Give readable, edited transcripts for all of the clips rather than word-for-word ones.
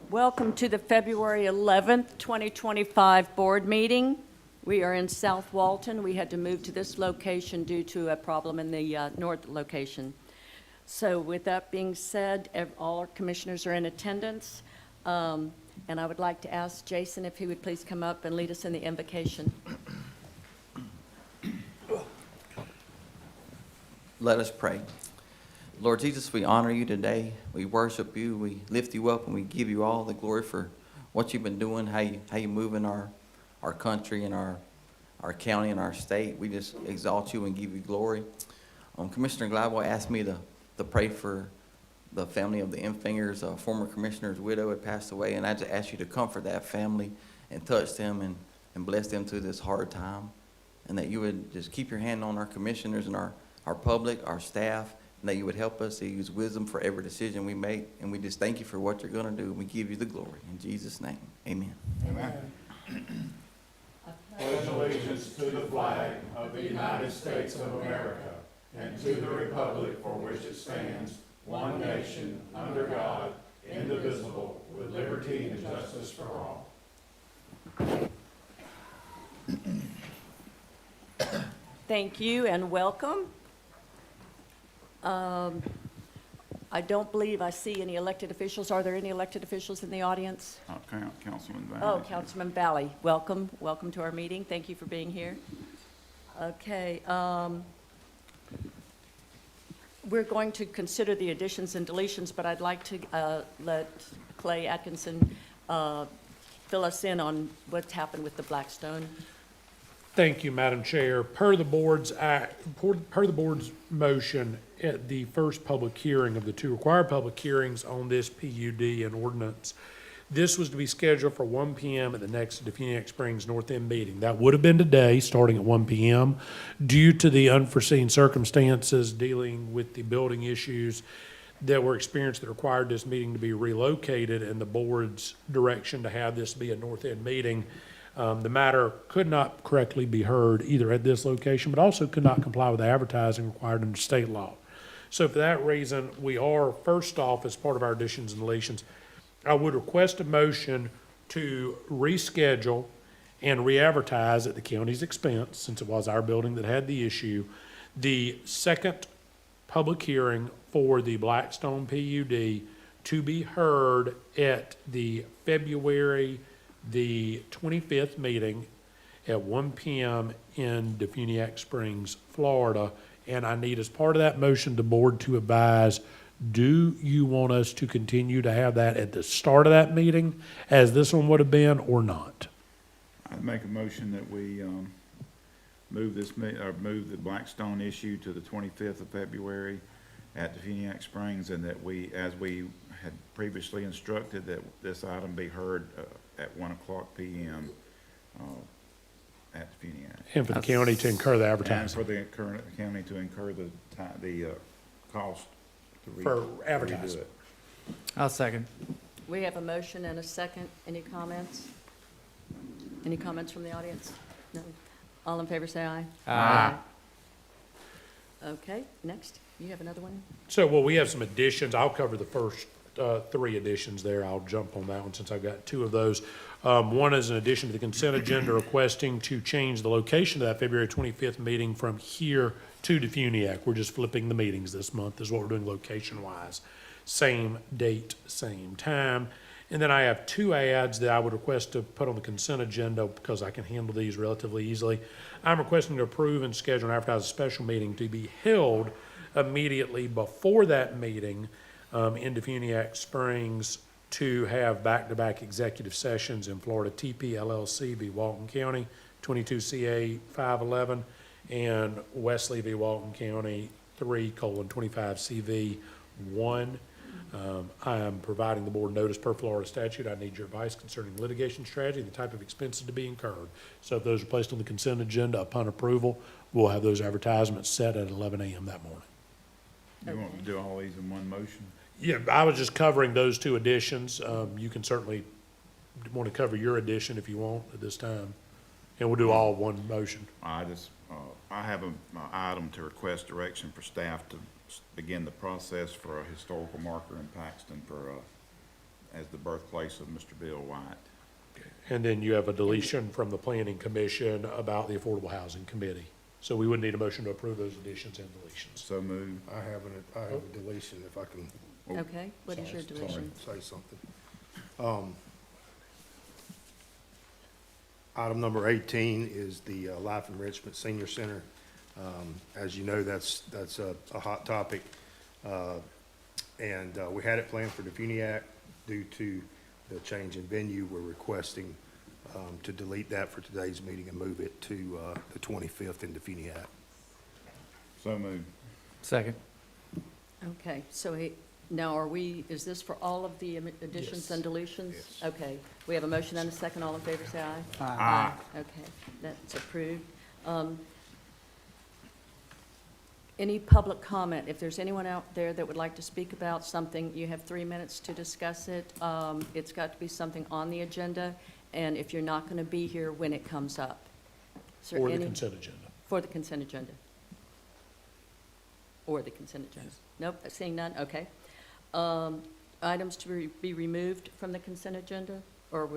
Welcome to the February 11th, 2025 board meeting. We are in South Walton. We had to move to this location due to a problem in the north location. So with that being said, all our commissioners are in attendance. And I would like to ask Jason if he would please come up and lead us in the invocation. Let us pray. Lord Jesus, we honor you today. We worship you. We lift you up, and we give you all the glory for what you've been doing, how you move in our country and our county and our state. We just exalt you and give you glory. Commissioner Gladwell asked me to pray for the family of the Infingers. A former commissioner's widow had passed away, and I just ask you to comfort that family and touch them and bless them through this hard time, and that you would just keep your hand on our commissioners and our public, our staff, and that you would help us to use wisdom for every decision we make. And we just thank you for what you're going to do, and we give you the glory. In Jesus' name, amen. Amen. Pledge allegiance to the flag of the United States of America and to the republic for which it stands, one nation, under God, indivisible, with liberty and justice for all. Thank you and welcome. I don't believe I see any elected officials. Are there any elected officials in the audience? Councilman Valley. Oh, Councilman Valley, welcome. Welcome to our meeting. Thank you for being here. Okay. We're going to consider the additions and deletions, but I'd like to let Clay Atkinson fill us in on what's happened with the Blackstone. Thank you, Madam Chair. Per the board's motion at the first public hearing of the two required public hearings on this PUD and ordinance, this was to be scheduled for 1 p.m. at the next Defuniak Springs North End meeting. That would have been today, starting at 1 p.m. Due to the unforeseen circumstances dealing with the building issues that were experienced that required this meeting to be relocated and the board's direction to have this be a North End meeting, the matter could not correctly be heard either at this location, but also could not comply with the advertising required under state law. So for that reason, we are, first off, as part of our additions and deletions, I would request a motion to reschedule and re-advertise at the county's expense, since it was our building that had the issue, the second public hearing for the Blackstone PUD to be heard at the February the 25th meeting at 1 p.m. in Defuniak Springs, Florida. And I need, as part of that motion, the board to advise, do you want us to continue to have that at the start of that meeting, as this one would have been, or not? I'd make a motion that we move the Blackstone issue to the 25th of February at Defuniak Springs, and that we, as we had previously instructed, that this item be heard at 1 p.m. At Defuniak. And for the county to incur the And advertising. for the current county to incur the cost to For redo advertising. it. I'll second. We have a motion and a second. Any comments? Any comments from the audience? No. All in favor say aye. Aye. Okay, next. You have another one? So, well, we have some additions. I'll cover the first three additions there. I'll jump on that one since I've got two of those. One is an addition to the consent agenda requesting to change the location of that February 25th meeting from here to Defuniak. We're just flipping the meetings this month is what we're doing location-wise. Same date, same time. And then I have two ads that I would request to put on the consent agenda because I can handle these relatively easily. I'm requesting to approve and schedule and advertise a special meeting to be held immediately before that meeting in Defuniak Springs to have back-to-back executive sessions in Florida Teepee, LLC v. Walton County, 22 CA 511, and Wesley v. Walton County, 3:25 CV 1. I am providing the board notice per Florida statute. I need your advice concerning litigation strategy and the type of expenses to be incurred. So if those are placed on the consent agenda upon approval, we'll have those advertisements set at 11 a.m. that morning. You want to do all these in one motion? Yeah, I was just covering those two additions. You can certainly want to cover your addition if you want at this time. And we'll do all one motion. I have an item to request direction for staff to begin the process for a historical marker in Paxton for as the birthplace of Mr. Bill White. And then you have a deletion from the planning commission about the Affordable Housing Committee. So we would need a motion to approve those additions and deletions. So moved. I have a deletion, if I can Okay, what is your deletion? say something. Item number 18 is the Life Enrichment Senior Center. As you know, that's a hot topic. And we had it planned for the Funiac. Due to the change in venue, we're requesting to delete that for today's meeting and move it to the 25th in the Funiac. So moved. Second. Okay, so now is this for all of the additions Yes. and deletions? Yes. Okay, we have a motion and a second. All in favor, say aye. Aye. Okay, that's approved. Any public comment? If there's anyone out there that would like to speak about something, you have 3 minutes to discuss it. It's got to be something on the agenda, and if you're not going to be here when it comes up. Is there Or the any- consent agenda. For the consent agenda. Or the consent agenda. Nope, seeing none, okay. Items to be removed from the consent agenda, or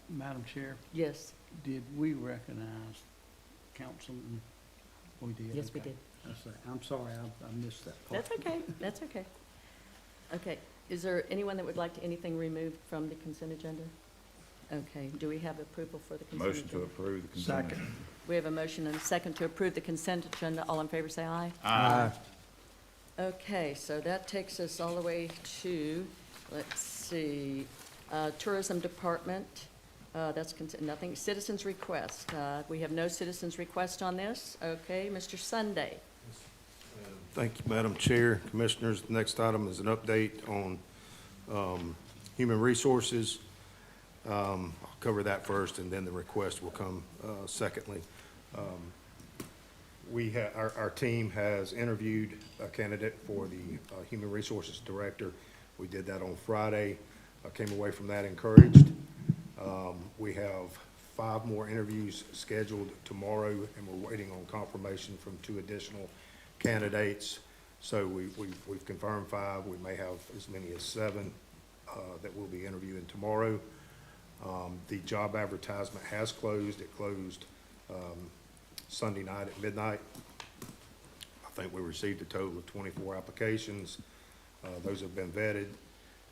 Madam Chair, yes, did we recognize Councilman? We did? yes, we Okay. did. I'm sorry, I missed that part. That's okay, that's okay. Okay, is there anyone that would like anything removed from the consent agenda? Okay, do we have approval for the consent agenda? Motion to approve the consent. Second. We have a motion and a second to approve the consent agenda. All in favor, say aye. Aye. Okay, so that takes us all the way to, let's see, Tourism Department. That's nothing. Citizens' request. We have no citizens' request on this. Okay, Mr. Sunday. Thank you, Madam Chair, Commissioners. The next item is an update on human resources. I'll cover that first, and then the request will come secondly. Our team has interviewed a candidate for the Human Resources Director. We did that on Friday. I came away from that encouraged. We have 5 more interviews scheduled tomorrow, and we're waiting on confirmation from 2 additional candidates. So we've confirmed 5. We may have as many as 7 that we'll be interviewing tomorrow. The job advertisement has closed. It closed Sunday night at midnight. I think we received a total of 24 applications. Those have been vetted,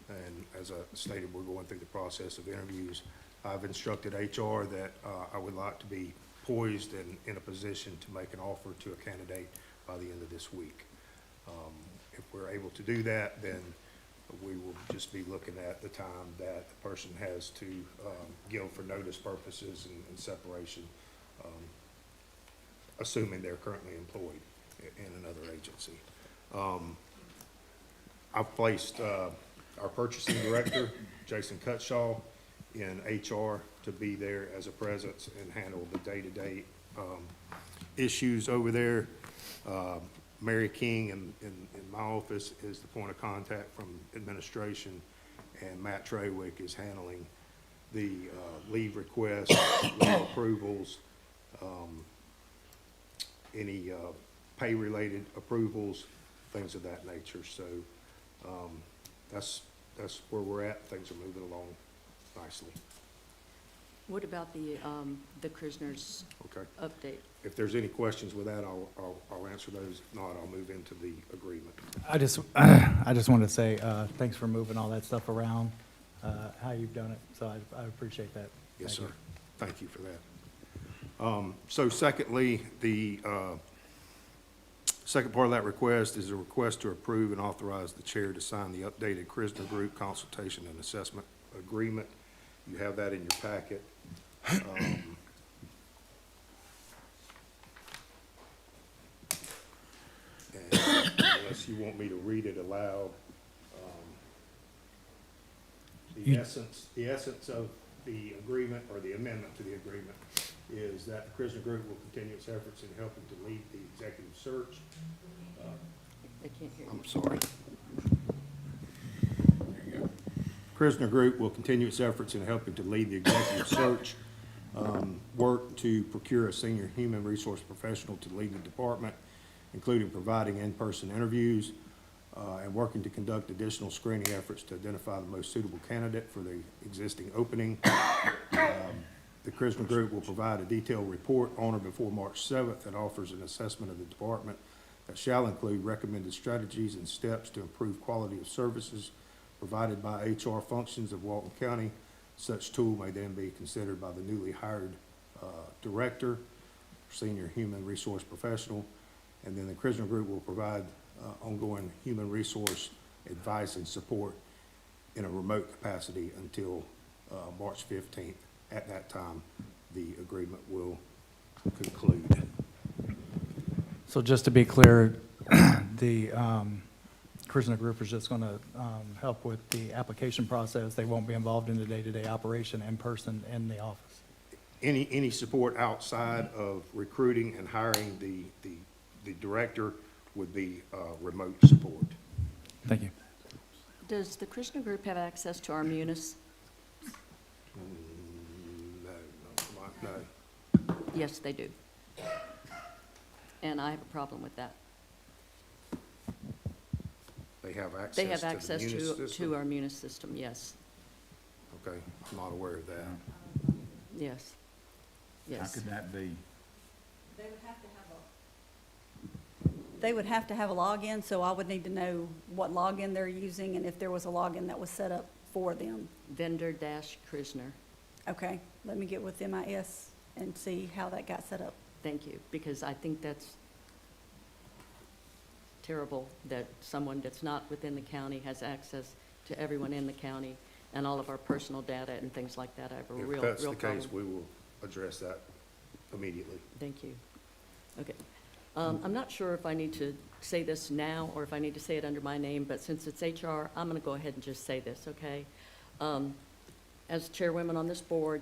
and as I stated, we're going through the process of interviews. I've instructed HR that I would like to be poised and in a position to make an offer to a candidate by the end of this week. If we're able to do that, then we will just be looking at the time that the person has to give for notice purposes and separation, assuming they're currently employed in another agency. I've placed our purchasing director, Jason Cutshaw, in HR to be there as a presence and handle the day-to-day issues over there. Mary King in my office is the point of contact from administration, and Matt Trawick is handling the leave requests, leave approvals, any pay-related approvals, things of that nature. So that's where we're at. Things are moving along nicely. What about the prisoners' Okay. update? If there's any questions with that, I'll answer those. If not, I'll move into the agreement. I just wanted to say, thanks for moving all that stuff around, how you've done it, so I appreciate that. Yes, Thank sir. Thank you for that. So secondly, the second part of that request is a request to approve and authorize the chair to sign the updated Krisner Group consultation and assessment agreement. You have that in your packet. And unless you want me to read it aloud, the essence of the agreement, or the amendment to the agreement, is that the Krisner Group will continue its efforts in helping to lead the executive search. I can't hear you. I'm sorry. Krisner Group will continue its efforts in helping to lead the executive search, work to procure a senior human resource professional to lead the department, including providing in-person interviews, and working to conduct additional screening efforts to identify the most suitable candidate for the existing opening. The Krisner Group will provide a detailed report on or before March 7th that offers an assessment of the department that shall include recommended strategies and steps to improve quality of services provided by HR functions of Walton County. Such tool may then be considered by the newly hired director, senior human resource professional, and then the Krisner Group will provide ongoing human resource advice and support in a remote capacity until March 15th. At that time, the agreement will conclude. So just to be clear, the Krisner Group is just going to help with the application process. They won't be involved in the day-to-day operation in person in the office. Any support outside of recruiting and hiring the director would be remote support. Thank you. Does the Krishna Group have access to our munis? No. Yes, they do. And I have a problem with that. They have access They have to the access Munis to system? our munis system, yes, Okay, I'm not aware of that. yes, How yes. could that be? They would have to have a login, so I would need to know what login they're using and if there was a login that was set up for them. Vendor-Krishner, Okay, let me get with MIS and see how that got set up. thank you, because I think that's terrible that someone that's not within the county has access to everyone in the county and all of our personal data and things like that. I have a real, If that's real the problem. case, we will address that immediately. Thank you. Okay. I'm not sure if I need to say this now or if I need to say it under my name, but since it's HR, I'm going to go ahead and just say this, okay? As chairwoman on this board,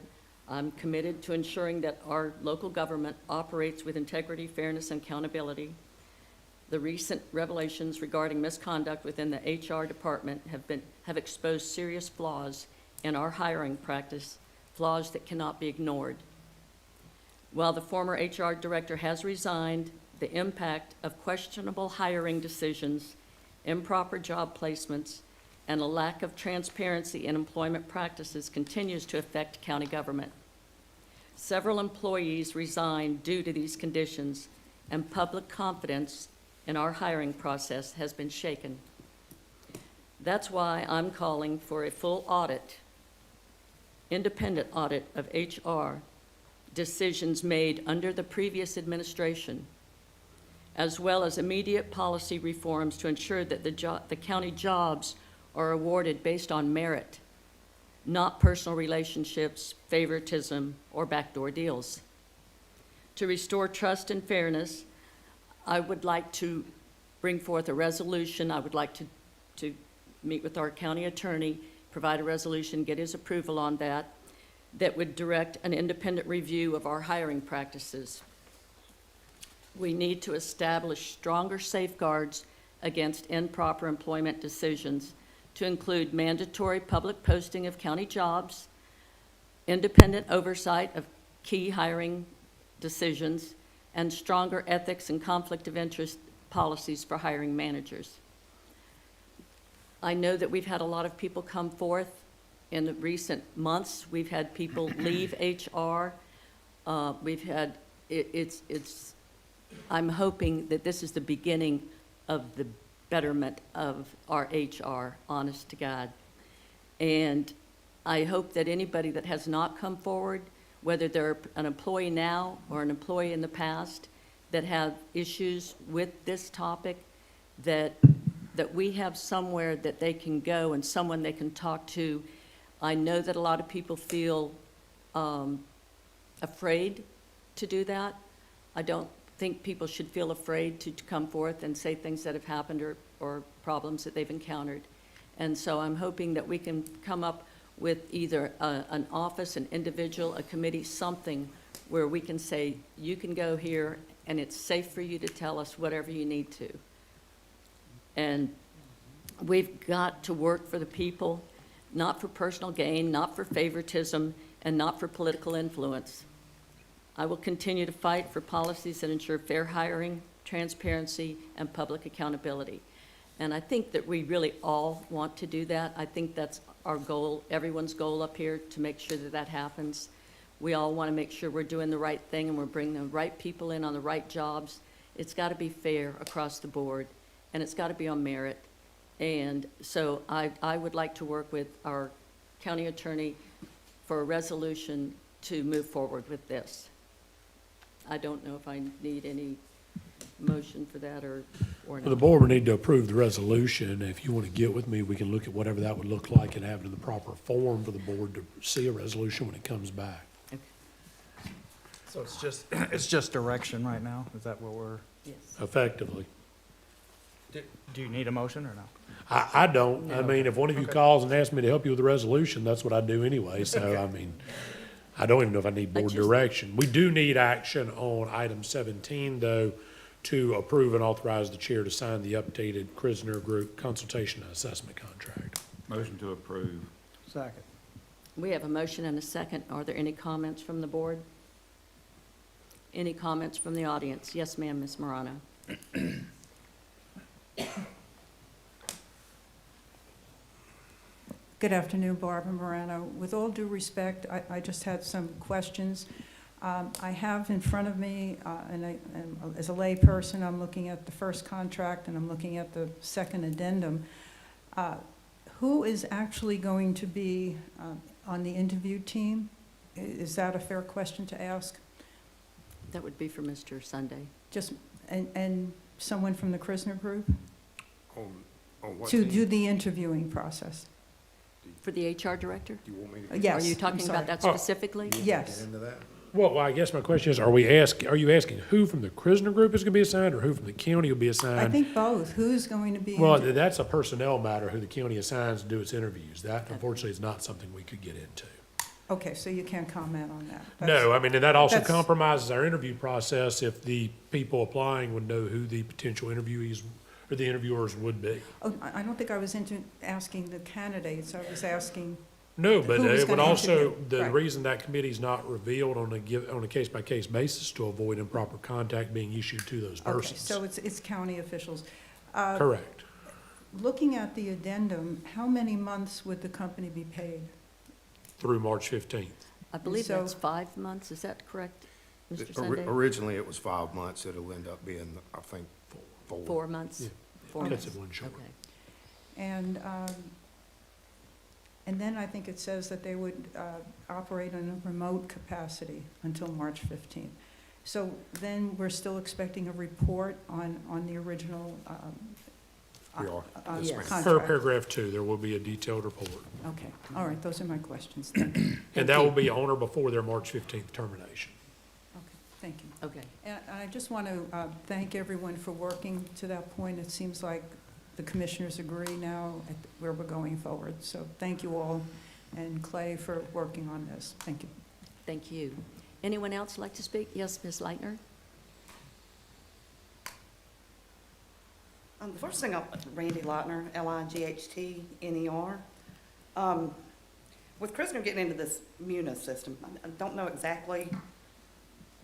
I'm committed to ensuring that our local government operates with integrity, fairness, and accountability. The recent revelations regarding misconduct within the HR department have exposed serious flaws in our hiring practice, flaws that cannot be ignored. While the former HR director has resigned, the impact of questionable hiring decisions, improper job placements, and a lack of transparency in employment practices continues to affect county government. Several employees resigned due to these conditions, and public confidence in our hiring process has been shaken. That's why I'm calling for a full audit, independent audit of HR decisions made under the previous administration, as well as immediate policy reforms to ensure that the county jobs are awarded based on merit, not personal relationships, favoritism, or backdoor deals. To restore trust and fairness, I would like to bring forth a resolution. I would like to meet with our county attorney, provide a resolution, get his approval on that would direct an independent review of our hiring practices. We need to establish stronger safeguards against improper employment decisions to include mandatory public posting of county jobs, independent oversight of key hiring decisions, and stronger ethics and conflict of interest policies for hiring managers. I know that we've had a lot of people come forth in the recent months. We've had people leave HR. I'm hoping that this is the beginning of the betterment of our HR, honest to God. And I hope that anybody that has not come forward, whether they're an employee now or an employee in the past, that have issues with this topic, that we have somewhere that they can go and someone they can talk to. I know that a lot of people feel afraid to do that. I don't think people should feel afraid to come forth and say things that have happened or problems that they've encountered. And so I'm hoping that we can come up with either an office, an individual, a committee, something where we can say, you can go here and it's safe for you to tell us whatever you need to. And we've got to work for the people, not for personal gain, not for favoritism, and not for political influence. I will continue to fight for policies that ensure fair hiring, transparency, and public accountability. And I think that we really all want to do that. I think that's our goal, everyone's goal up here, to make sure that that happens. We all want to make sure we're doing the right thing and we're bringing the right people in on the right jobs. It's got to be fair across the board, and it's got to be on merit. And so I would like to work with our county attorney for a resolution to move forward with this. I don't know if I need any motion for that or Well, the not. board would need to approve the resolution. If you want to get with me, we can look at whatever that would look like and have it in the proper form for the board to see a resolution when it comes back. So it's just direction right now? Is that what we're, Yes. Effectively. do you need a motion or no? I don't. I mean, if one of you calls and asks me to help you with the resolution, that's what I do anyway. So, I mean, I don't even know if I need board just- direction. We do need action on item 17, though, to approve and authorize the chair to sign the updated prisoner group consultation and assessment contract. Motion to approve. Second. We have a motion and a second. Are there any comments from the board? Any comments from the audience? Yes, ma'am, Ms. Morano. Good afternoon, Barbara Morano. With all due respect, I just had some questions. I have in front of me, and as a layperson, I'm looking at the first contract and I'm looking at the second addendum. Who is actually going to be on the interview team? Is that a fair question to ask? That would be for Mr. Sunday. Just, and someone from the prisoner group On what to team? do the interviewing process? For the HR director? Do you want me to? Yes. Are you I'm talking about sorry. that Oh. specifically? Yes. Get into that? Well, I guess my question is, are you asking who from the prisoner group is going to be assigned or who from the county will be assigned? I think both. Who's going to be? Well, that's a personnel matter, who the county assigns to do its interviews. That unfortunately is not something we could get into. Okay, so you can't comment on that? No, I mean, and that also that's- compromises our interview process if the people applying would know who the potential interviewees or the interviewers would be. Oh, I don't think I was asking the candidates. I was asking, No, but Who was it would gonna also, interview, the right. reason that committee's not revealed on a case-by-case basis to avoid improper contact being issued to those okay, persons. so it's county officials. Correct. Looking at the addendum, how many months would the company be paid? Through March 15th. I believe So- that's 5 months. Is that correct, Mr. Sunday? Originally, it was 5 months. It'll end up being, I think, 4. 4 months? Yeah. 4 Cuts months. it one short. Okay. And then I think it says that they would operate in a remote capacity until March 15th. So then we're still expecting a report on the original We are. Yes. ma'am. Per contract? paragraph 2, there will be a detailed report. Okay, all right, those are my questions. Thank you. And that will be on or before their March 15th termination. Okay, thank you. Okay. And I just want to thank everyone for working to that point. It seems like the commissioners agree now at where we're going forward. So thank you all, and Clay for working on this. Thank you. Thank you. Anyone else like to speak? Yes, Ms. Leitner? The first thing, Randy Lightner, Lightner. With Christner getting into this MUNIS system, I don't know exactly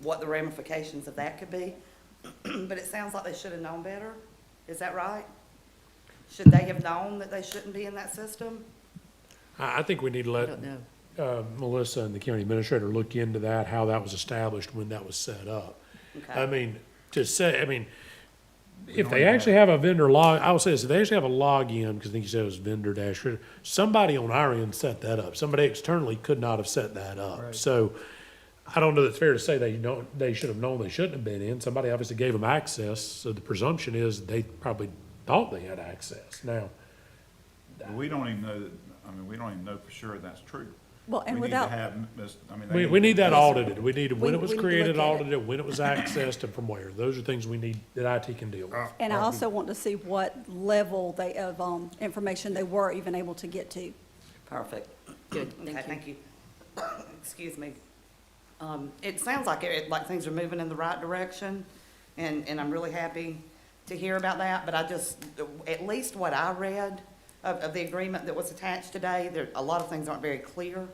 what the ramifications of that could be, but it sounds like they should have known better. Is that right? Should they have known that they shouldn't be in that system? I think we need to I let don't know. Melissa and the county administrator look into that, how that was established, when that was set up. I Okay. mean, if they actually have a vendor log, I would say this, if they actually have a login, because I think you said it was vendor dash, somebody on our end set that up. Somebody externally could not have set that up. Right. So I don't know that it's fair to say they should have known they shouldn't have been in. Somebody obviously gave them access, so the presumption is they probably thought they had access. Now, We don't even know that, I mean, we don't even know for sure that's true. Well, and We need to without, have, they we need that to- audited. We need when We- it was we need to created, look at it. audited, when it was accessed, and from where. Those are things we need, that IT can deal with. And I also want to see what level of information they were even able to get to. Perfect. Good, Okay, thank you. thank you. Excuse me. It sounds like like things are moving in the right direction, and I'm really happy to hear about that, but I just, at least what I read of the agreement that was attached today, a lot of things aren't very clear.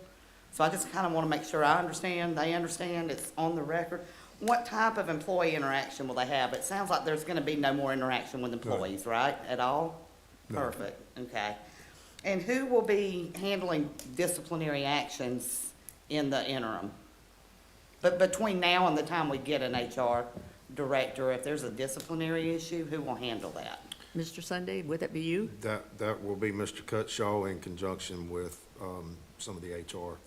So I just kind of want to make sure I understand, they understand, it's on the record. What type of employee interaction will they have? It sounds like there's going to be no more interaction with employees, right, at all? Perfect, okay. And who will be handling disciplinary actions in the interim? But between now and the time we get an HR director, if there's a disciplinary issue, who will handle that? Mr. Sunday, would that be you? That will be Mr. Cutshaw in conjunction with, some of the HR,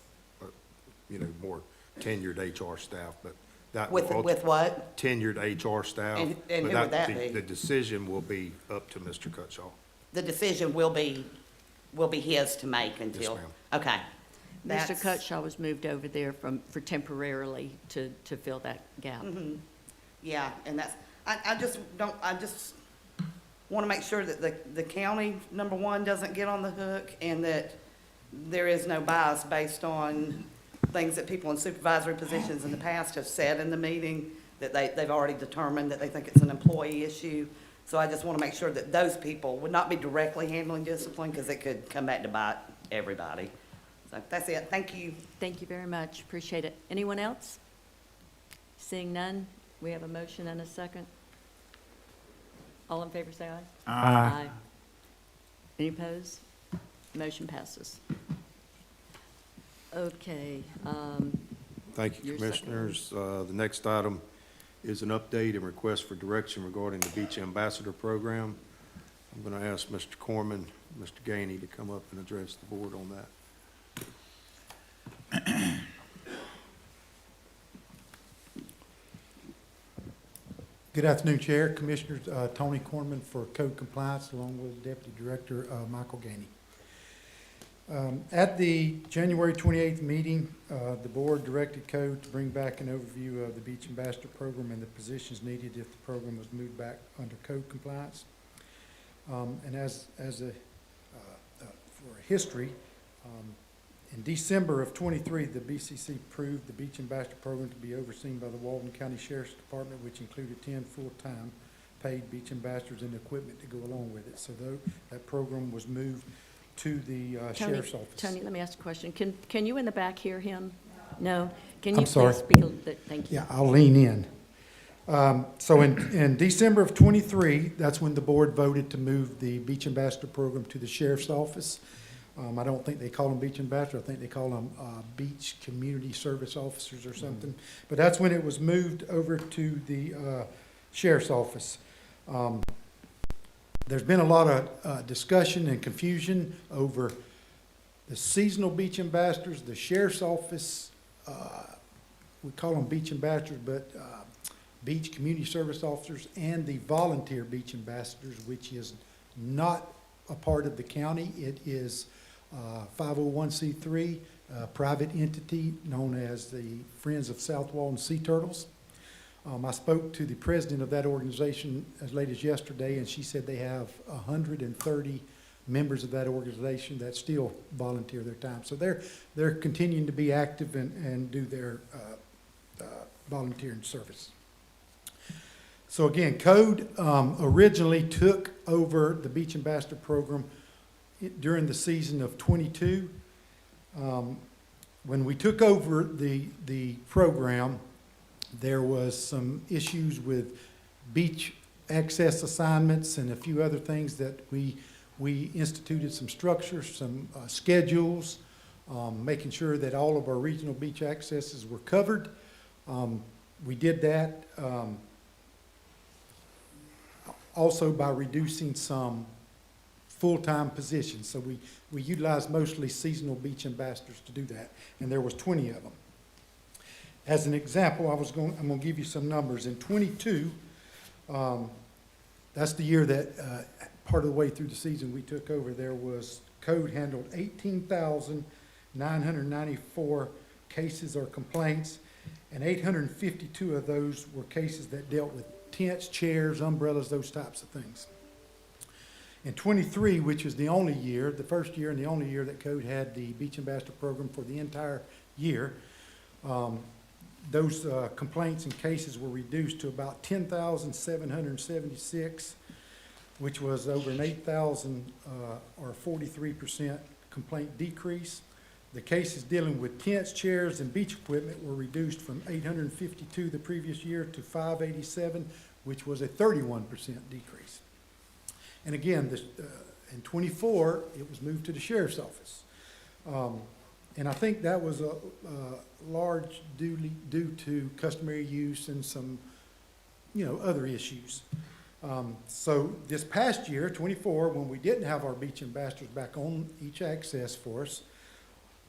more tenured HR staff, but that. With what? Tenured HR staff. And but who would that be? The decision will be up to Mr. Cutshaw. The decision will be his to make until? ma'am. Okay. Mr. That's- Cutshaw was moved over there for temporarily to fill that gap. Mhm. Yeah, and that's, I just want to make sure that the county, number one, doesn't get on the hook, and that there is no bias based on things that people in supervisory positions in the past have said in the meeting, that they've already determined that they think it's an employee issue. So I just want to make sure that those people would not be directly handling discipline, because it could come back to bite everybody. So that's it. Thank you. Thank you very much, appreciate it. Anyone else? Seeing none, we have a motion and a second. All in favor, say aye. Aye. Any opposed? Motion passes. Okay, Thank you, Your second. Commissioners. The next item is an update and request for direction regarding the Beach Ambassador Program. I'm going to ask Mr. Corman, Mr. Gainey to come up and address the board on that. Good afternoon, Chair, Commissioners. Tony Corman for Code Compliance, along with Deputy Director Michael Gainey. At the January 28th meeting, the board directed Code to bring back an overview of the Beach Ambassador Program and the positions needed if the program was moved back under Code Compliance. And for history, in December of '23, the BCC approved the Beach Ambassador Program to be overseen by the Walton County Sheriff's Department, which included 10 full-time paid beach ambassadors and equipment to go along with it. So that program was moved to the Sheriff's Office. Tony, let me ask a question. Can you in the back hear him? No? Can you I'm sorry. please speak a little bit? Thank you. Yeah, I'll lean in. So in December of '23, that's when the board voted to move the Beach Ambassador Program to the Sheriff's Office. I don't think they call them Beach Ambassador. I think they call them Beach Community Service Officers or something. But that's when it was moved over to the Sheriff's Office. There's been a lot of discussion and confusion over the seasonal beach ambassadors, the Sheriff's Office. We call them beach ambassadors, but beach community service officers, and the volunteer beach ambassadors, which is not a part of the county. It is 501c3, private entity known as the Friends of South Walton Sea Turtles. I spoke to the president of that organization as late as yesterday, and she said they have 130 members of that organization that still volunteer their time. So they're continuing to be active and do their volunteering service. So again, Code originally took over the Beach Ambassador Program during the season of '22. When we took over the program, there was some issues with beach access assignments and a few other things that we instituted some structures, some schedules, making sure that all of our regional beach accesses were covered. We did that also by reducing some full-time positions. So we utilized mostly seasonal beach ambassadors to do that, and there was 20 of them. As an example, I'm going to give you some numbers. In '22, that's the year that part of the way through the season we took over, there was Code handled 18,994 cases or complaints, and 852 of those were cases that dealt with tents, chairs, umbrellas, those types of things. In '23, which is the only year, the first year and the only year that Code had the Beach Ambassador Program for the entire year, those complaints and cases were reduced to about 10,776, which was over an 8,000 or 43% complaint decrease. The cases dealing with tents, chairs, and beach equipment were reduced from 852 the previous year to 587, which was a 31% decrease. And again, in '24, it was moved to the sheriff's office. And I think that was a large due to customary use and some, other issues. So this past year, '24, when we didn't have our beach ambassadors back on each access force,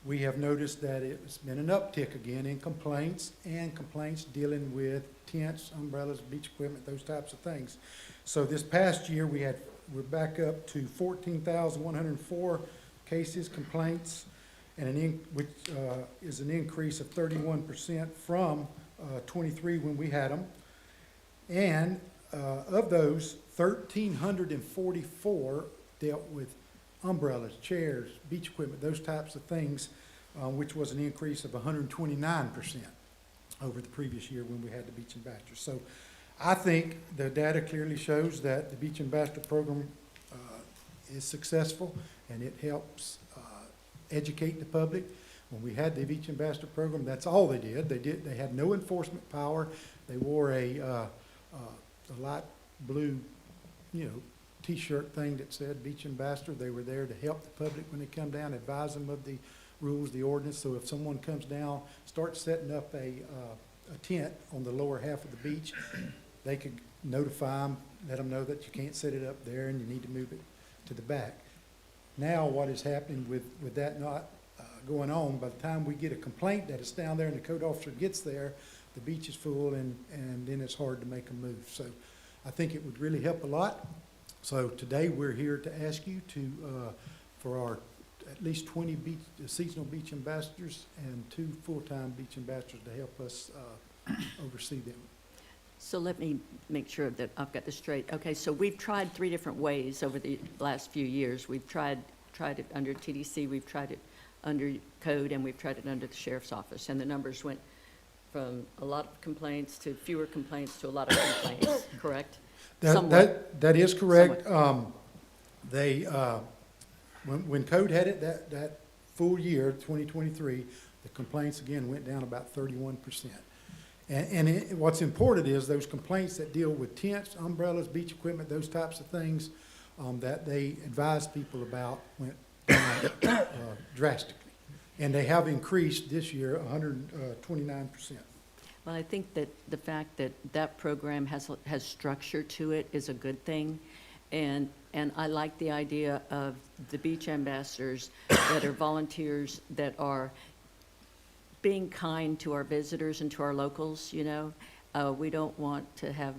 we have noticed that it's been an uptick again in complaints and complaints dealing with tents, umbrellas, beach equipment, those types of things. So this past year, we're back up to 14,104 cases, complaints, and which is an increase of 31% from 23 when we had them. And of those, 1,344 dealt with umbrellas, chairs, beach equipment, those types of things, which was an increase of 129% over the previous year when we had the beach ambassadors. So I think the data clearly shows that the beach ambassador program is successful, and it helps educate the public. When we had the beach ambassador program, that's all they did. They had no enforcement power. They wore a light blue, T-shirt thing that said beach ambassador. They were there to help the public when they come down, advise them of the rules, the ordinance. So if someone comes down, starts setting up a tent on the lower half of the beach, they could notify them, let them know that you can't set it up there and you need to move it to the back. Now what is happening with that not going on, by the time we get a complaint that it's down there and the code officer gets there, the beach is full and then it's hard to make a move. So I think it would really help a lot. So today we're here to ask you for our at least 20 seasonal beach ambassadors and 2 full-time beach ambassadors to help us oversee them. So let me make sure that I've got this straight. Okay, so we've tried 3 different ways over the last few years. We've tried it under TDC, we've tried it under code, and we've tried it under the sheriff's office. And the numbers went from a lot of complaints to fewer complaints to a lot of complaints, correct? Somewhat. That is correct. When code had it, that full year, 2023, the complaints again went down about 31%. And what's important is those complaints that deal with tents, umbrellas, beach equipment, those types of things that they advise people about went down drastically. And they have increased this year 129%. Well, I think that the fact that that program has structure to it is a good thing. And I like the idea of the beach ambassadors that are volunteers that are being kind to our visitors and to our locals, We don't want to have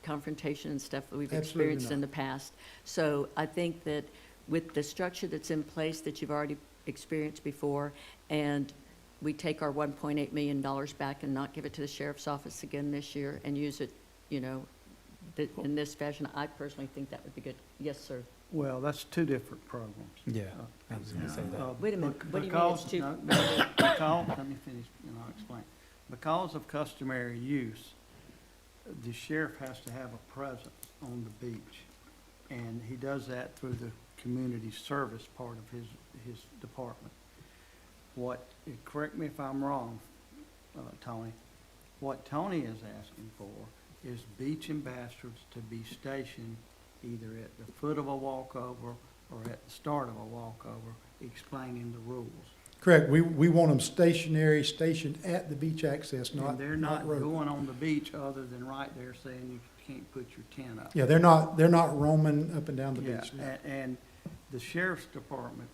confrontation and stuff that we've Absolutely experienced not. in the past. So I think that with the structure that's in place that you've already experienced before, and we take our $1.8 million back and not give it to the sheriff's office again this year and use it, in this fashion, I personally think that would be good. Yes, sir. Well, that's 2 different programs. Yeah, I was gonna say that. Wait a minute. What do you mean it's Because- two- no, let me finish and I'll explain. Because of customary use, the sheriff has to have a presence on the beach. And he does that through the community service part of his department. Correct me if I'm wrong, Tony, what Tony is asking for is beach ambassadors to be stationed either at the foot of a walkover or at the start of a walkover, explaining the rules. Correct. We want them stationed at the beach access, not And they're not road. going on the beach other than right there saying you can't put your tent up. Yeah, they're not roaming up and down the Yeah, beach. no. and the sheriff's department,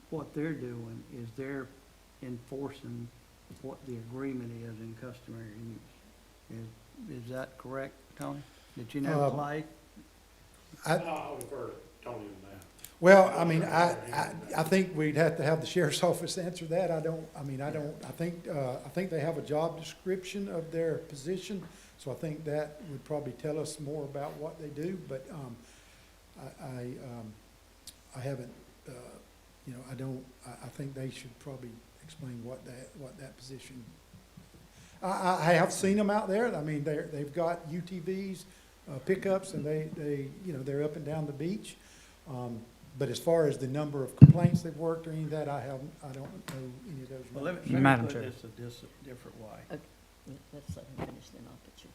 what they're doing is they're enforcing what the agreement is in customary use. Is that correct, Tony? Did you never play? I'll defer to Tony on that. Well, I mean, I think we'd have to have the sheriff's office answer that. I think they have a job description of their position, so I think that would probably tell us more about what they do, but, I haven't, I think they should probably explain what that position. I have seen them out there. I mean, they've got UTVs, pickups, and they're up and down the beach. But as far as the number of complaints they've worked or any of that, I don't know any of those. Well, let numbers. me Madam put Chair. this a different way. Let's let him finish, then I'll get you.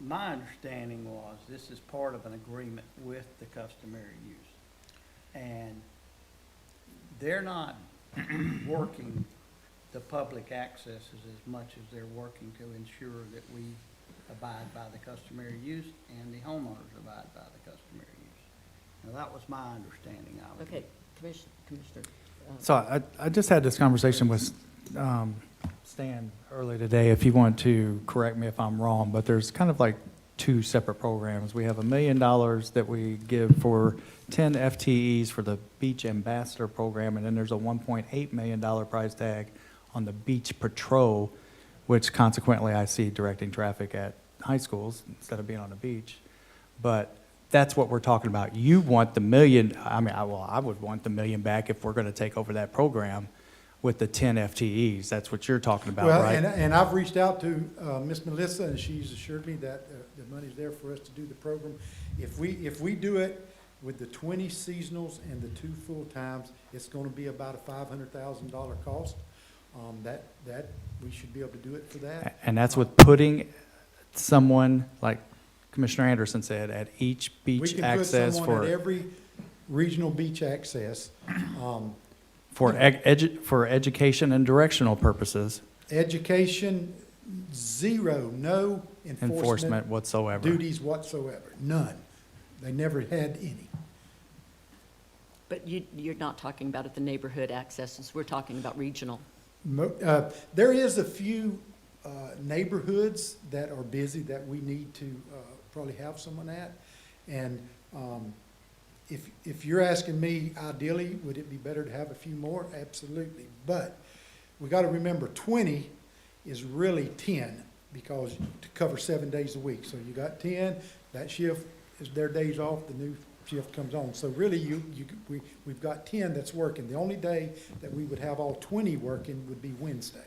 my understanding was this is part of an agreement with the customary use. And they're not working the public accesses as much as they're working to ensure that we abide by the customary use and the homeowners abide by the customary use. Now, that was my understanding of it. Okay, Commissioner. So I just had this conversation with Stan earlier today, if you want to correct me if I'm wrong, but there's kind of like two separate programs. We have $1 million that we give for 10 FTEs for the Beach Ambassador Program, and then there's a $1.8 million price tag on the Beach Patrol, which consequently I see directing traffic at high schools instead of being on the beach. But that's what we're talking about. You want the million, I mean, I would want the million back if we're going to take over that program with the 10 FTEs. That's what you're talking about, Well, right? and I've reached out to Miss Melissa, and she's assured me that the money's there for us to do the program. If we do it with the 20 seasonals and the 2 full-times, it's gonna be about a $500,000 cost. That we should be able to do it for that. And that's with putting someone, like Commissioner Anderson said, at each We beach can put access someone at for, every regional beach access. for education and directional purposes, Education, zero, no enforcement enforcement whatsoever. duties whatsoever, none. They never had any. But you're not talking about at the neighborhood accesses, we're talking about regional. There is a few neighborhoods that are busy that we need to probably have someone at. And if you're asking me, ideally, would it be better to have a few more? Absolutely. But we got to remember 20 is really 10 because to cover 7 days a week. So you got 10, that shift is their days off, the new shift comes on. So really, we've got 10 that's working. The only day that we would have all 20 working would be Wednesday,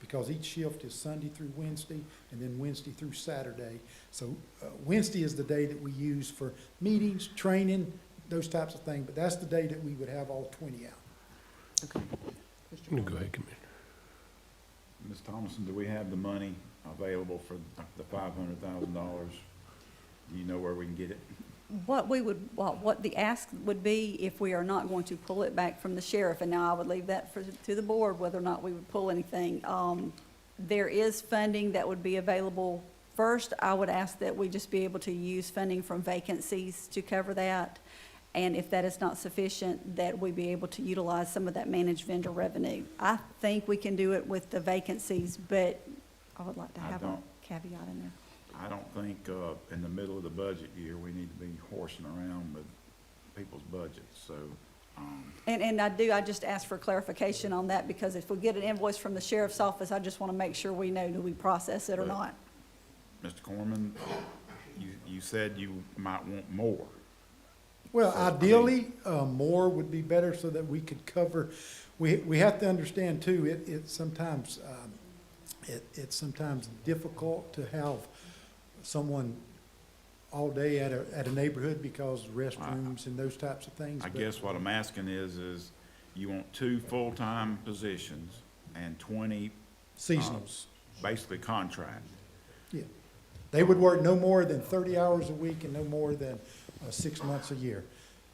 because each shift is Sunday through Wednesday, and then Wednesday through Saturday. So Wednesday is the day that we use for meetings, training, those types of things, but that's the day that we would have all 20 out. Okay. Go ahead, Commissioner. Ms. Thomason, do we have the money available for the $500,000? Do you know where we can get it? What the ask would be if we are not going to pull it back from the sheriff, and now I would leave that to the board, whether or not we would pull anything. There is funding that would be available. First, I would ask that we just be able to use funding from vacancies to cover that. And if that is not sufficient, that we be able to utilize some of that managed vendor revenue. I think we can do it with the vacancies, but I would like to have a caveat in there. I don't think in the middle of the budget year, we need to be horsing around with people's budgets, so. And I just ask for clarification on that, because if we get an invoice from the sheriff's office, I just want to make sure we know, do we process it or not? Mr. Corman, you said you might want more. Well, So, I mean- ideally, more would be better so that we could cover, we have to understand too, it's sometimes difficult to have someone all day at a neighborhood because restrooms and those types of things. I but- guess what I'm asking is you want 2 full-time positions and 20 Seasonals, basically contract. yeah. They would work no more than 30 hours a week and no more than 6 months a year.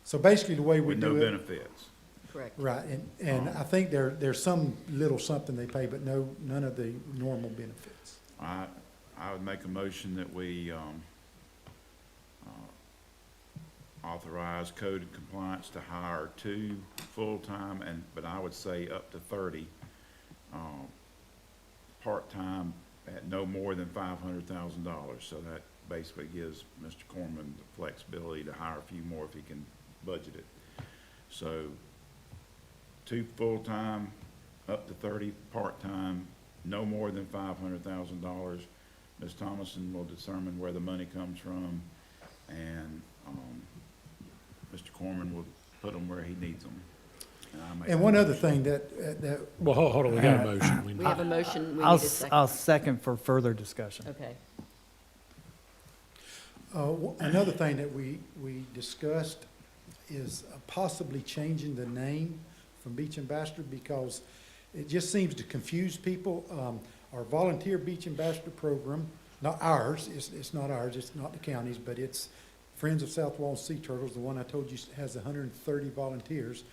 So basically, the way we With no do it. benefits. Correct. Right, and I think there's some little something they pay, but none of the normal benefits. I would make a motion that we authorize code of compliance to hire 2 full-time but I would say up to 30 part-time at no more than $500,000. So that basically gives Mr. Corman the flexibility to hire a few more if he can budget it. So 2 full-time, up to 30 part-time, no more than $500,000. Ms. Thomason will determine where the money comes from, and Mr. Corman will put them where he needs them. And one other thing that Well, hold on, we got a motion. We have a motion, we I'll, need a second. I'll second for further discussion. Okay. Another thing that we discussed is possibly changing the name from Beach Ambassador, because it just seems to confuse people. Our volunteer Beach Ambassador program, not ours, it's not ours, it's not the county's, but it's Friends of South Walton Sea Turtles, the one I told you has 130 volunteers.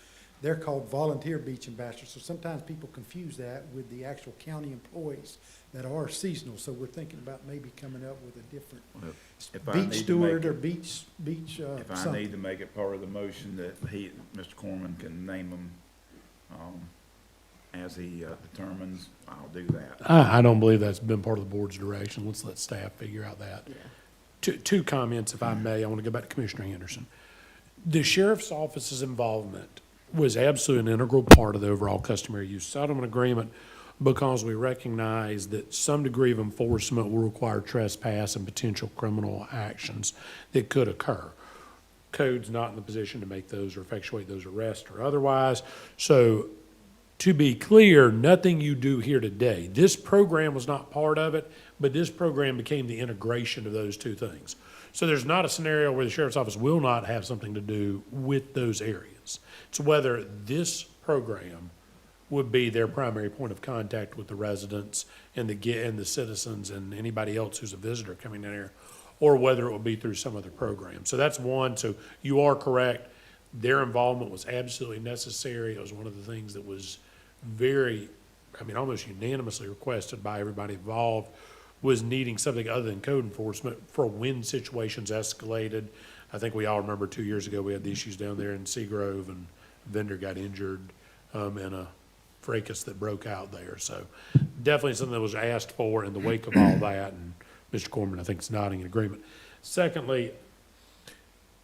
They're called volunteer beach ambassadors, so sometimes people confuse that with the actual county employees that are seasonal, so we're thinking about maybe coming up with a different Well, if I need beach to steward make or it- beach, If I something. need to make it part of the motion that Mr. Corman can name them, as he determines, I'll do that. I don't believe that's been part of the board's direction. Let's let staff figure out that. Yeah. Two comments, if I may. I want to go back to Commissioner Anderson. The sheriff's office's involvement was absolutely an integral part of the overall customary use settlement agreement because we recognize that some degree of enforcement will require trespass and potential criminal actions that could occur. Code's not in the position to make those or effectuate those arrests or otherwise. So to be clear, nothing you do here today, this program was not part of it, but this program became the integration of those two things. So there's not a scenario where the sheriff's office will not have something to do with those areas. It's whether this program would be their primary point of contact with the residents and the citizens and anybody else who's a visitor coming in here, or whether it would be through some other program. So that's one. So you are correct. Their involvement was absolutely necessary. It was one of the things that was very, almost unanimously requested by everybody involved, was needing something other than code enforcement for when situations escalated. I think we all remember 2 years ago, we had the issues down there in Seagrove and a vendor got injured in a fracas that broke out there. So definitely something that was asked for in the wake of all that, and Mr. Corman, I think, is nodding in agreement. Secondly,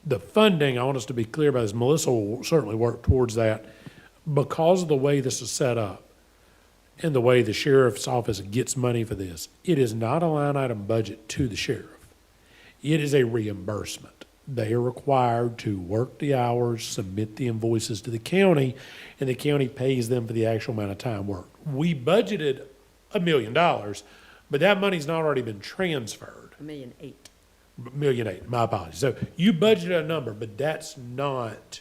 the funding, I want us to be clear about this. Melissa will certainly work towards that. Because of the way this is set up and the way the sheriff's office gets money for this, it is not a line item budget to the sheriff. It is a reimbursement. They are required to work the hours, submit the invoices to the county, and the county pays them for the actual amount of time worked. We budgeted $1 million, but that money's not already been transferred. $1.8 million. $1.8 million, my apologies. So you budgeted a number, but that's not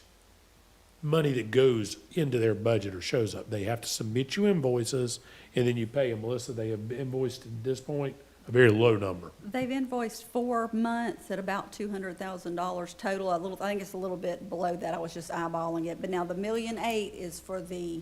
money that goes into their budget or shows up. They have to submit you invoices, and then you pay them. Melissa, they have invoiced at this point a very low number. They've invoiced 4 months at about $200,000 total. I think it's a little bit below that. I was just eyeballing it. But now the $1.8 million is for the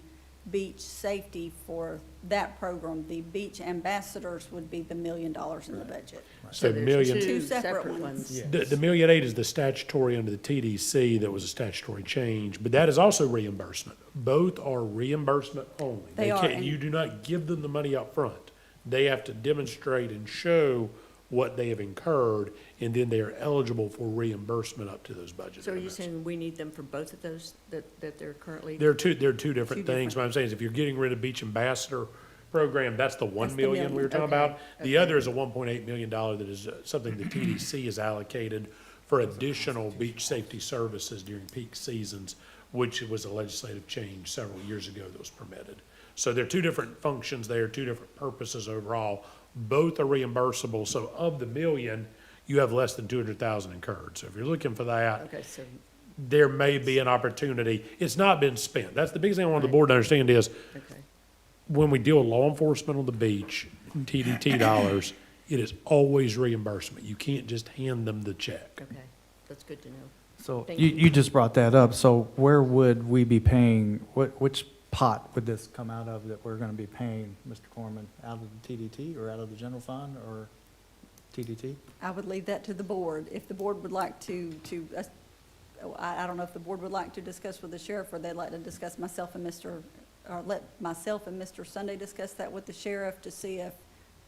beach safety for that program. The beach ambassadors would be the $1 million in the budget. So there's million, Two separate ones. the $1.8 million is the statutory under the TDC. That was a statutory change, but that is also reimbursement. Both are reimbursement only. They are, can't- and- You do not give them the money up front. They have to demonstrate and show what they have incurred, and then they are eligible for reimbursement up to those budget So are you limits. saying we need them for both of those that they're currently? They're two different Two things. different- What I'm saying is if you're getting rid of beach ambassador program, that's the 1 That's the million we were million, talking okay, about. The other is a $1.8 million that is something the TDC has allocated for additional beach safety services during peak seasons, which was a legislative change several years ago that was permitted. So they're two different functions there, two different purposes overall. Both are reimbursable. So of the million, you have less than 200,000 incurred. So if you're looking for that, Okay, so, there may be an opportunity. It's not been spent. That's the biggest thing I want the board to understand is okay. when we deal with law enforcement on the beach, TDT dollars, it is always reimbursement. You can't just hand them the check. Okay, that's good to know. So Thank you, you. you just brought that up. So where would we be paying, which pot would this come out of that we're going to be paying, Mr. Corman? Out of the TDT or out of the general fund or TDT? I would leave that to the board. If the board would like I don't know if the board would like to discuss with the sheriff, or they'd like to discuss let myself and Mr. Sunday discuss that with the sheriff to see if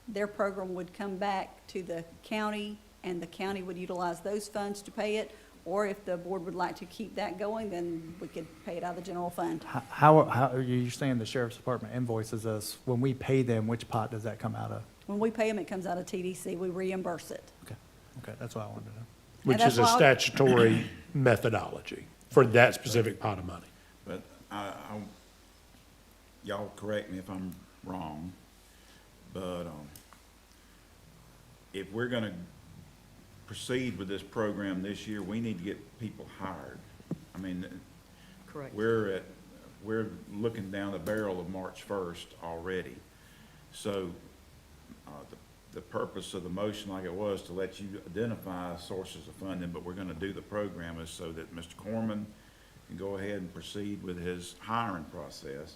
their program would come back to the county and the county would utilize those funds to pay it, or if the board would like to keep that going, then we could pay it out of the general fund. How are you saying the sheriff's department invoices us? When we pay them, which pot does that come out of? When we pay them, it comes out of TDC. We reimburse it. Okay, that's what I wanted to know. Which that's is a why- statutory methodology for that specific pot of money. But y'all correct me if I'm wrong, but, if we're gonna proceed with this program this year, we need to get people hired. I mean, Correct. we're looking down the barrel of March 1st already. So, the purpose of the motion like it was to let you identify sources of funding, but we're gonna do the program is so that Mr. Corman can go ahead and proceed with his hiring process.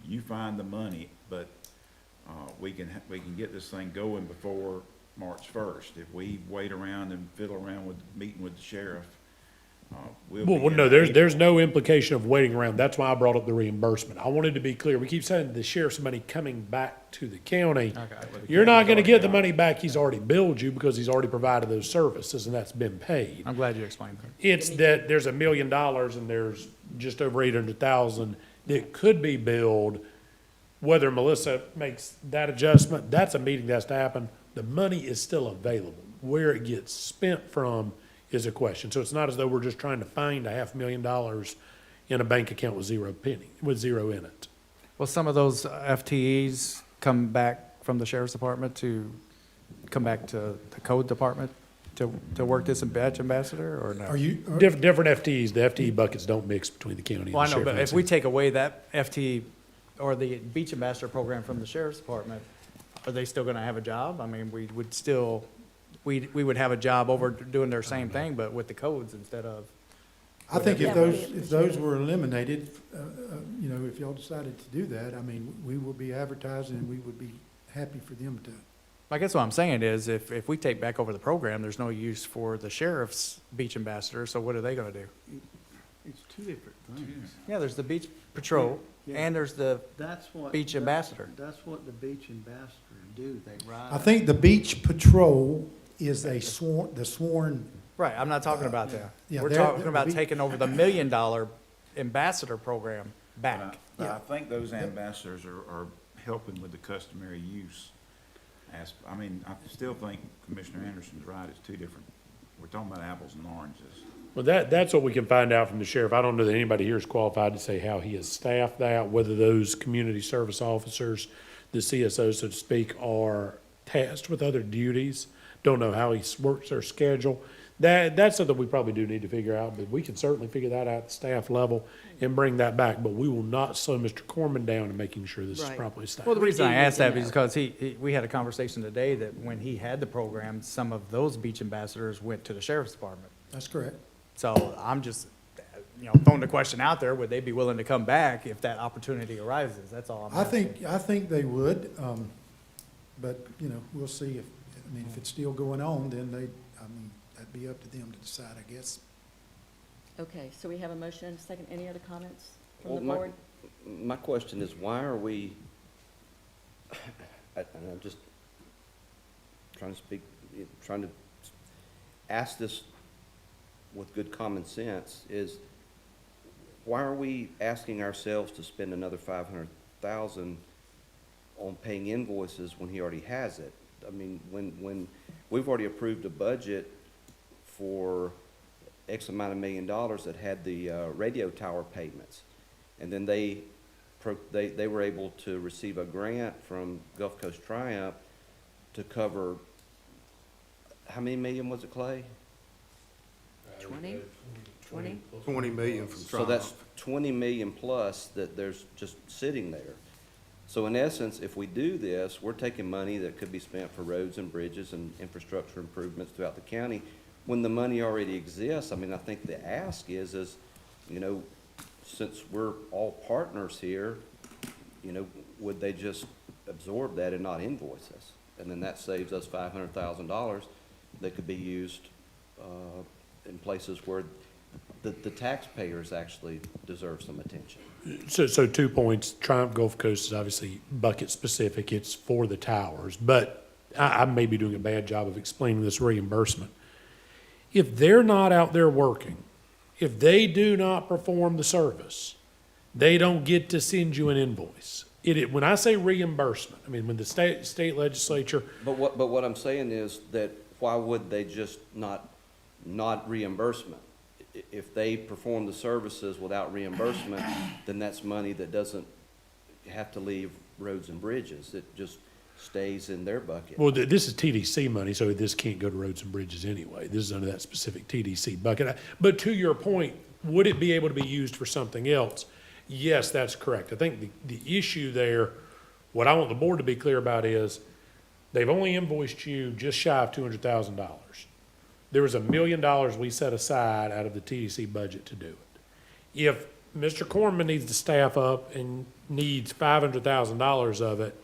You find the money, but, we can get this thing going before March 1st. If we wait around and fiddle around with, meeting with the sheriff, we'll be Well, in no, there's April. no implication of waiting around. That's why I brought up the reimbursement. I wanted to be clear. We keep saying the sheriff's money coming back to the county. You're not gonna get the money back he's already billed you because he's already provided those services and that's been paid. I'm glad you explained that. It's that there's $1 million and there's just over 800,000 that could be billed. Whether Melissa makes that adjustment, that's a meeting that has to happen. The money is still available. Where it gets spent from is a question. So it's not as though we're just trying to find $500,000 in a bank account with zero in it. Will some of those FTEs come back from the sheriff's department to come back to the code department to work this badge ambassador, or no? Are you, Different FTEs, the FTE buckets don't mix between the county and the Well, I sheriff. know, but if we take away that FTE or the beach ambassador program from the sheriff's department, are they still gonna have a job? I mean, we would still, we would have a job over doing their same thing, but with the codes instead of. I think Yeah, if those were eliminated, you know, if y'all decided to do that, I mean, we will be advertising and we would be happy for them to. I guess what I'm saying is if we take back over the program, there's no use for the sheriff's beach ambassador, so what are they gonna do? It's two different things. Yeah, there's the beach patrol Yeah. and there's the, That's what. Beach ambassador. That's what the beach ambassadors do. They ride. I think the beach patrol is the sworn, right, I'm not talking about that. Yeah, We're they're- talking they're about beach- taking over the $1 million ambassador program back. But I think those ambassadors are helping with the customary use. I mean, I still think Commissioner Anderson's right, it's two different, we're talking about apples and oranges. Well, that's what we can find out from the sheriff. I don't know that anybody here is qualified to say how he has staffed that, whether those community service officers, the CSOs, so to speak, are tasked with other duties. Don't know how he works their schedule. That's something we probably do need to figure out, but we can certainly figure that out at the staff level and bring that back. But we will not slow Mr. Corman down in making sure this is Right. properly staffed. Well, the reason I do asked need to that is know. because we had a conversation today that when he had the program, some of those beach ambassadors went to the sheriff's department. that's correct. So I'm just, throwing the question out there, would they be willing to come back if that opportunity arises? That's all I'm I asking. think they would, but, you know, we'll see if it's still going on, then that'd be up to them to decide, I guess. Okay, so we have a motion and a second. Any other comments from Well, the my- board? My question is, why are we, and I'm just trying to ask this with good common sense, is why are we asking ourselves to spend another 500,000 on paying invoices when he already has it? I mean, when we've already approved a budget for X amount of $1 million that had the radio tower payments. And then they were able to receive a grant from Gulf Coast Triumph to cover, how many million was it, Clay? 20? 20? 20 million from So that's Triumph. 20 million plus that there's just sitting there. So in essence, if we do this, we're taking money that could be spent for roads and bridges and infrastructure improvements throughout the county. When the money already exists, I mean, I think the ask is, since we're all partners here, would they just absorb that and not invoice us? And then that saves us $500,000 that could be used in places where the taxpayers actually deserve some attention. So 2 points. Triumph Gulf Coast is obviously bucket specific. It's for the towers, but I may be doing a bad job of explaining this reimbursement. If they're not out there working, if they do not perform the service, they don't get to send you an invoice. When I say reimbursement, I mean, when the state legislature, But what I'm saying is that why would they just not reimbursement? If they perform the services without reimbursement, then that's money that doesn't have to leave roads and bridges. It just stays in their bucket. well, this is TDC money, so this can't go to roads and bridges anyway. This is under that specific TDC bucket. But to your point, would it be able to be used for something else? Yes, that's correct. I think the issue there, what I want the board to be clear about is, They've only invoiced you just shy of $200,000. There was $1 million we set aside out of the TDC budget to do it. If Mr. Corman needs to staff up and needs $500,000 of it,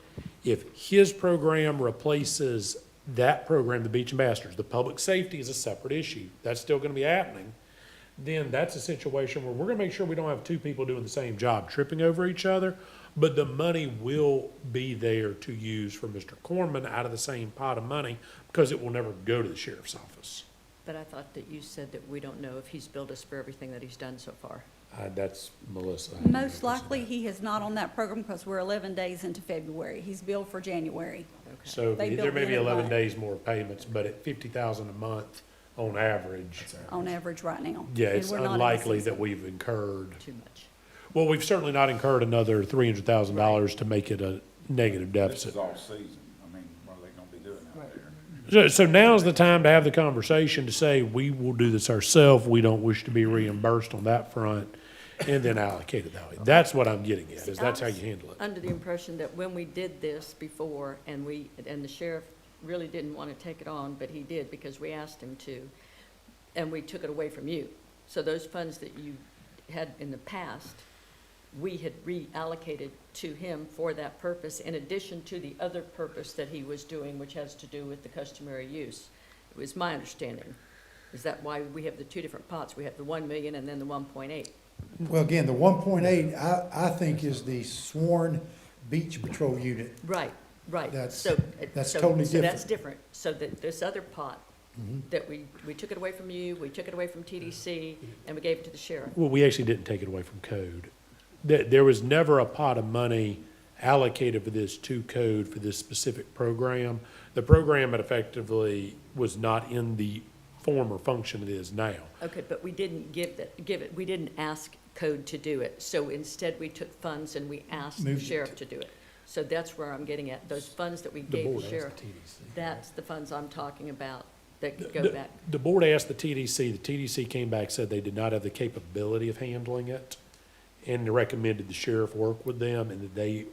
if his program replaces that program, the Beach Ambassadors, the public safety is a separate issue. That's still gonna be happening. Then that's a situation where we're gonna make sure we don't have two people doing the same job, tripping over each other, but the money will be there to use for Mr. Corman out of the same pot of money, because it will never go to the sheriff's office. But I thought that you said that we don't know if he's billed us for everything that he's done so far. That's Melissa. Most likely, he is not on that program because we're 11 days into February. He's billed for January. So They there built may the be end of 11 month. days more payments, but at 50,000 a month on average, On average right now. yeah, And it's we're not in the unlikely season. that we've incurred. Too much. Well, we've certainly not incurred another $300,000 to make it a negative This deficit. is all season. I mean, what are they gonna be doing out there? So now's the time to have the conversation to say, we will do this ourselves, we don't wish to be reimbursed on that front, and then allocate it that way. That's what I'm getting at, is that's how you handle it. Under the impression that when we did this before, and the sheriff really didn't want to take it on, but he did because we asked him to, and we took it away from you. So those funds that you had in the past, we had reallocated to him for that purpose, in addition to the other purpose that he was doing, which has to do with the customary use. It was my understanding. Is that why we have the two different pots? We have the 1 million and then the 1.8. Well, again, the 1.8, I think is the sworn beach patrol unit. Right, right. That's- So, that's so- totally So that's different. different. So that this other pot, that we took it away from you, we took it away from TDC, and we gave it to the sheriff. Well, we actually didn't take it away from code. There was never a pot of money allocated for this to code for this specific program. The program had effectively was not in the form or function it is now. Okay, but we didn't give it, we didn't ask code to do it. So instead, we took funds and we asked the Moved it sheriff to do it. So that's where I'm getting at. Those funds that we The gave board the asked sheriff, the TDC. that's the funds I'm talking about that go back. The board asked the TDC came back, said they did not have the capability of handling it, and recommended the sheriff work with them, and that they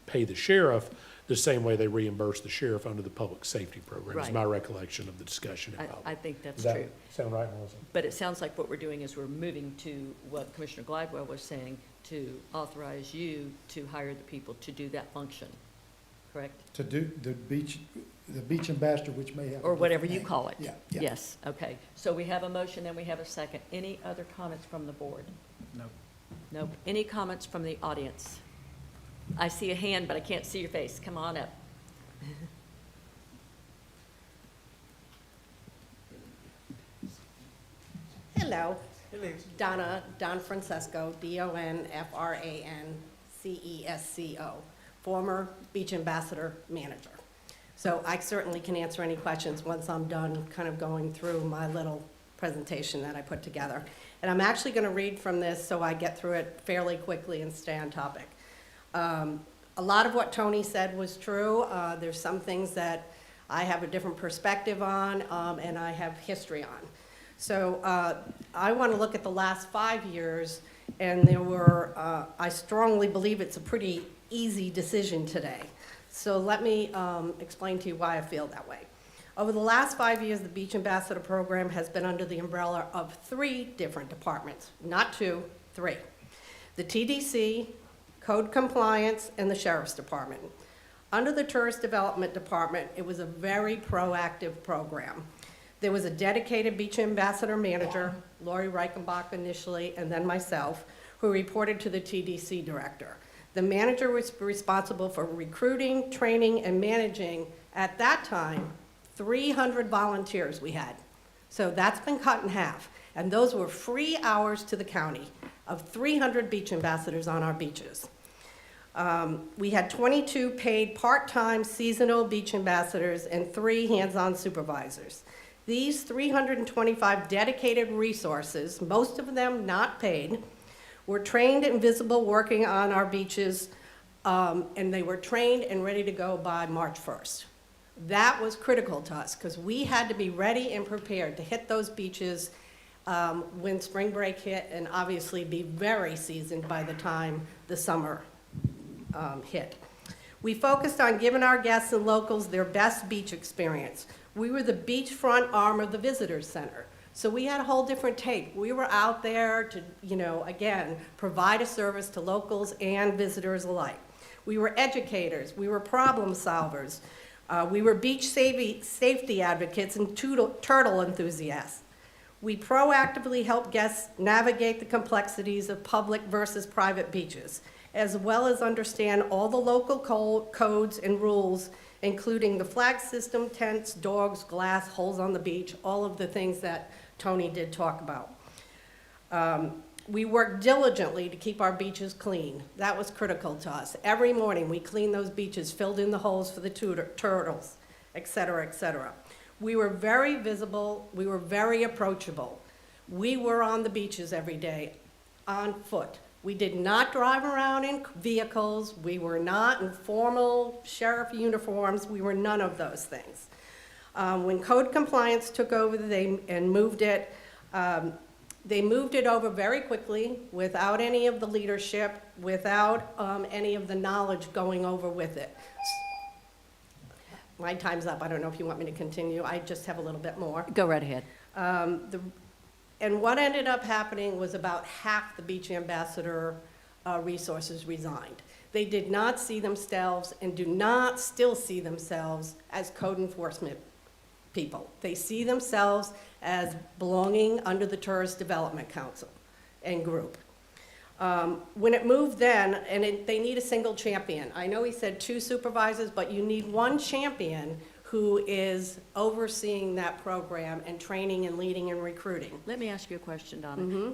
pay the sheriff the same way they reimburse the sheriff under the public safety program, is Right. my recollection of the discussion involved. I think that's Does that true. sound right, Melissa? But it sounds like what we're doing is we're moving to what Commissioner Glidewell was saying, to authorize you to hire the people to do that function, correct? To do the beach ambassador, which may have. a Or whatever different you name. call it. Yeah, yeah. Yes, okay. So we have a motion and we have a second. Any other comments from the board? Nope. Nope. Any comments from the audience? I see a hand, but I can't see your face. Come on up. Hello. Don Francesco, DONFRANCESCO, former beach ambassador manager. So I certainly can answer any questions once I'm done kind of going through my little presentation that I put together. And I'm actually going to read from this so I get through it fairly quickly and stay on topic. A lot of what Tony said was true. There's some things that I have a different perspective on, and I have history on. So I want to look at the last 5 years, and there were, I strongly believe it's a pretty easy decision today. So let me explain to you why I feel that way. Over the last 5 years, the Beach Ambassador Program has been under the umbrella of 3 different departments, not 2, 3. The TDC, Code Compliance, and the Sheriff's Department. Under the Tourist Development Department, it was a very proactive program. There was a dedicated beach ambassador manager, Lori Reichenbach initially, and then myself, who reported to the TDC director. The manager was responsible for recruiting, training, and managing, at that time, 300 volunteers we had. So that's been cut in half. And those were free hours to the county of 300 beach ambassadors on our beaches. We had 22 paid part-time seasonal beach ambassadors and 3 hands-on supervisors. These 325 dedicated resources, most of them not paid, were trained and visible working on our beaches, and they were trained and ready to go by March 1st. That was critical to us because we had to be ready and prepared to hit those beaches when spring break hit, and obviously be very seasoned by the time the summer hit. We focused on giving our guests and locals their best beach experience. We were the beachfront arm of the visitor center. So we had a whole different take. We were out there to, again, provide a service to locals and visitors alike. We were educators, we were problem solvers, we were beach safety advocates and turtle enthusiasts. We proactively helped guests navigate the complexities of public versus private beaches, as well as understand all the local codes and rules, including the flag system, tents, dogs, glass, holes on the beach, all of the things that Tony did talk about. We worked diligently to keep our beaches clean. That was critical to us. Every morning, we cleaned those beaches, filled in the holes for the turtles, et cetera, et cetera. We were very visible. We were very approachable. We were on the beaches every day, on foot. We did not drive around in vehicles. We were not in formal sheriff uniforms. We were none of those things. When code compliance took over and moved it, they moved it over very quickly without any of the leadership, without any of the knowledge going over with it. My time's up. I don't know if you want me to continue. I just have a little bit more. Go right ahead. And what ended up happening was about half the beach ambassador resources resigned. They did not see themselves and do not still see themselves as code enforcement people. They see themselves as belonging under the Tourist Development Council and group. When it moved then, and they need a single champion. I know he said 2 supervisors, but you need 1 champion who is overseeing that program and training and leading and recruiting. Let me ask you a question, Donna.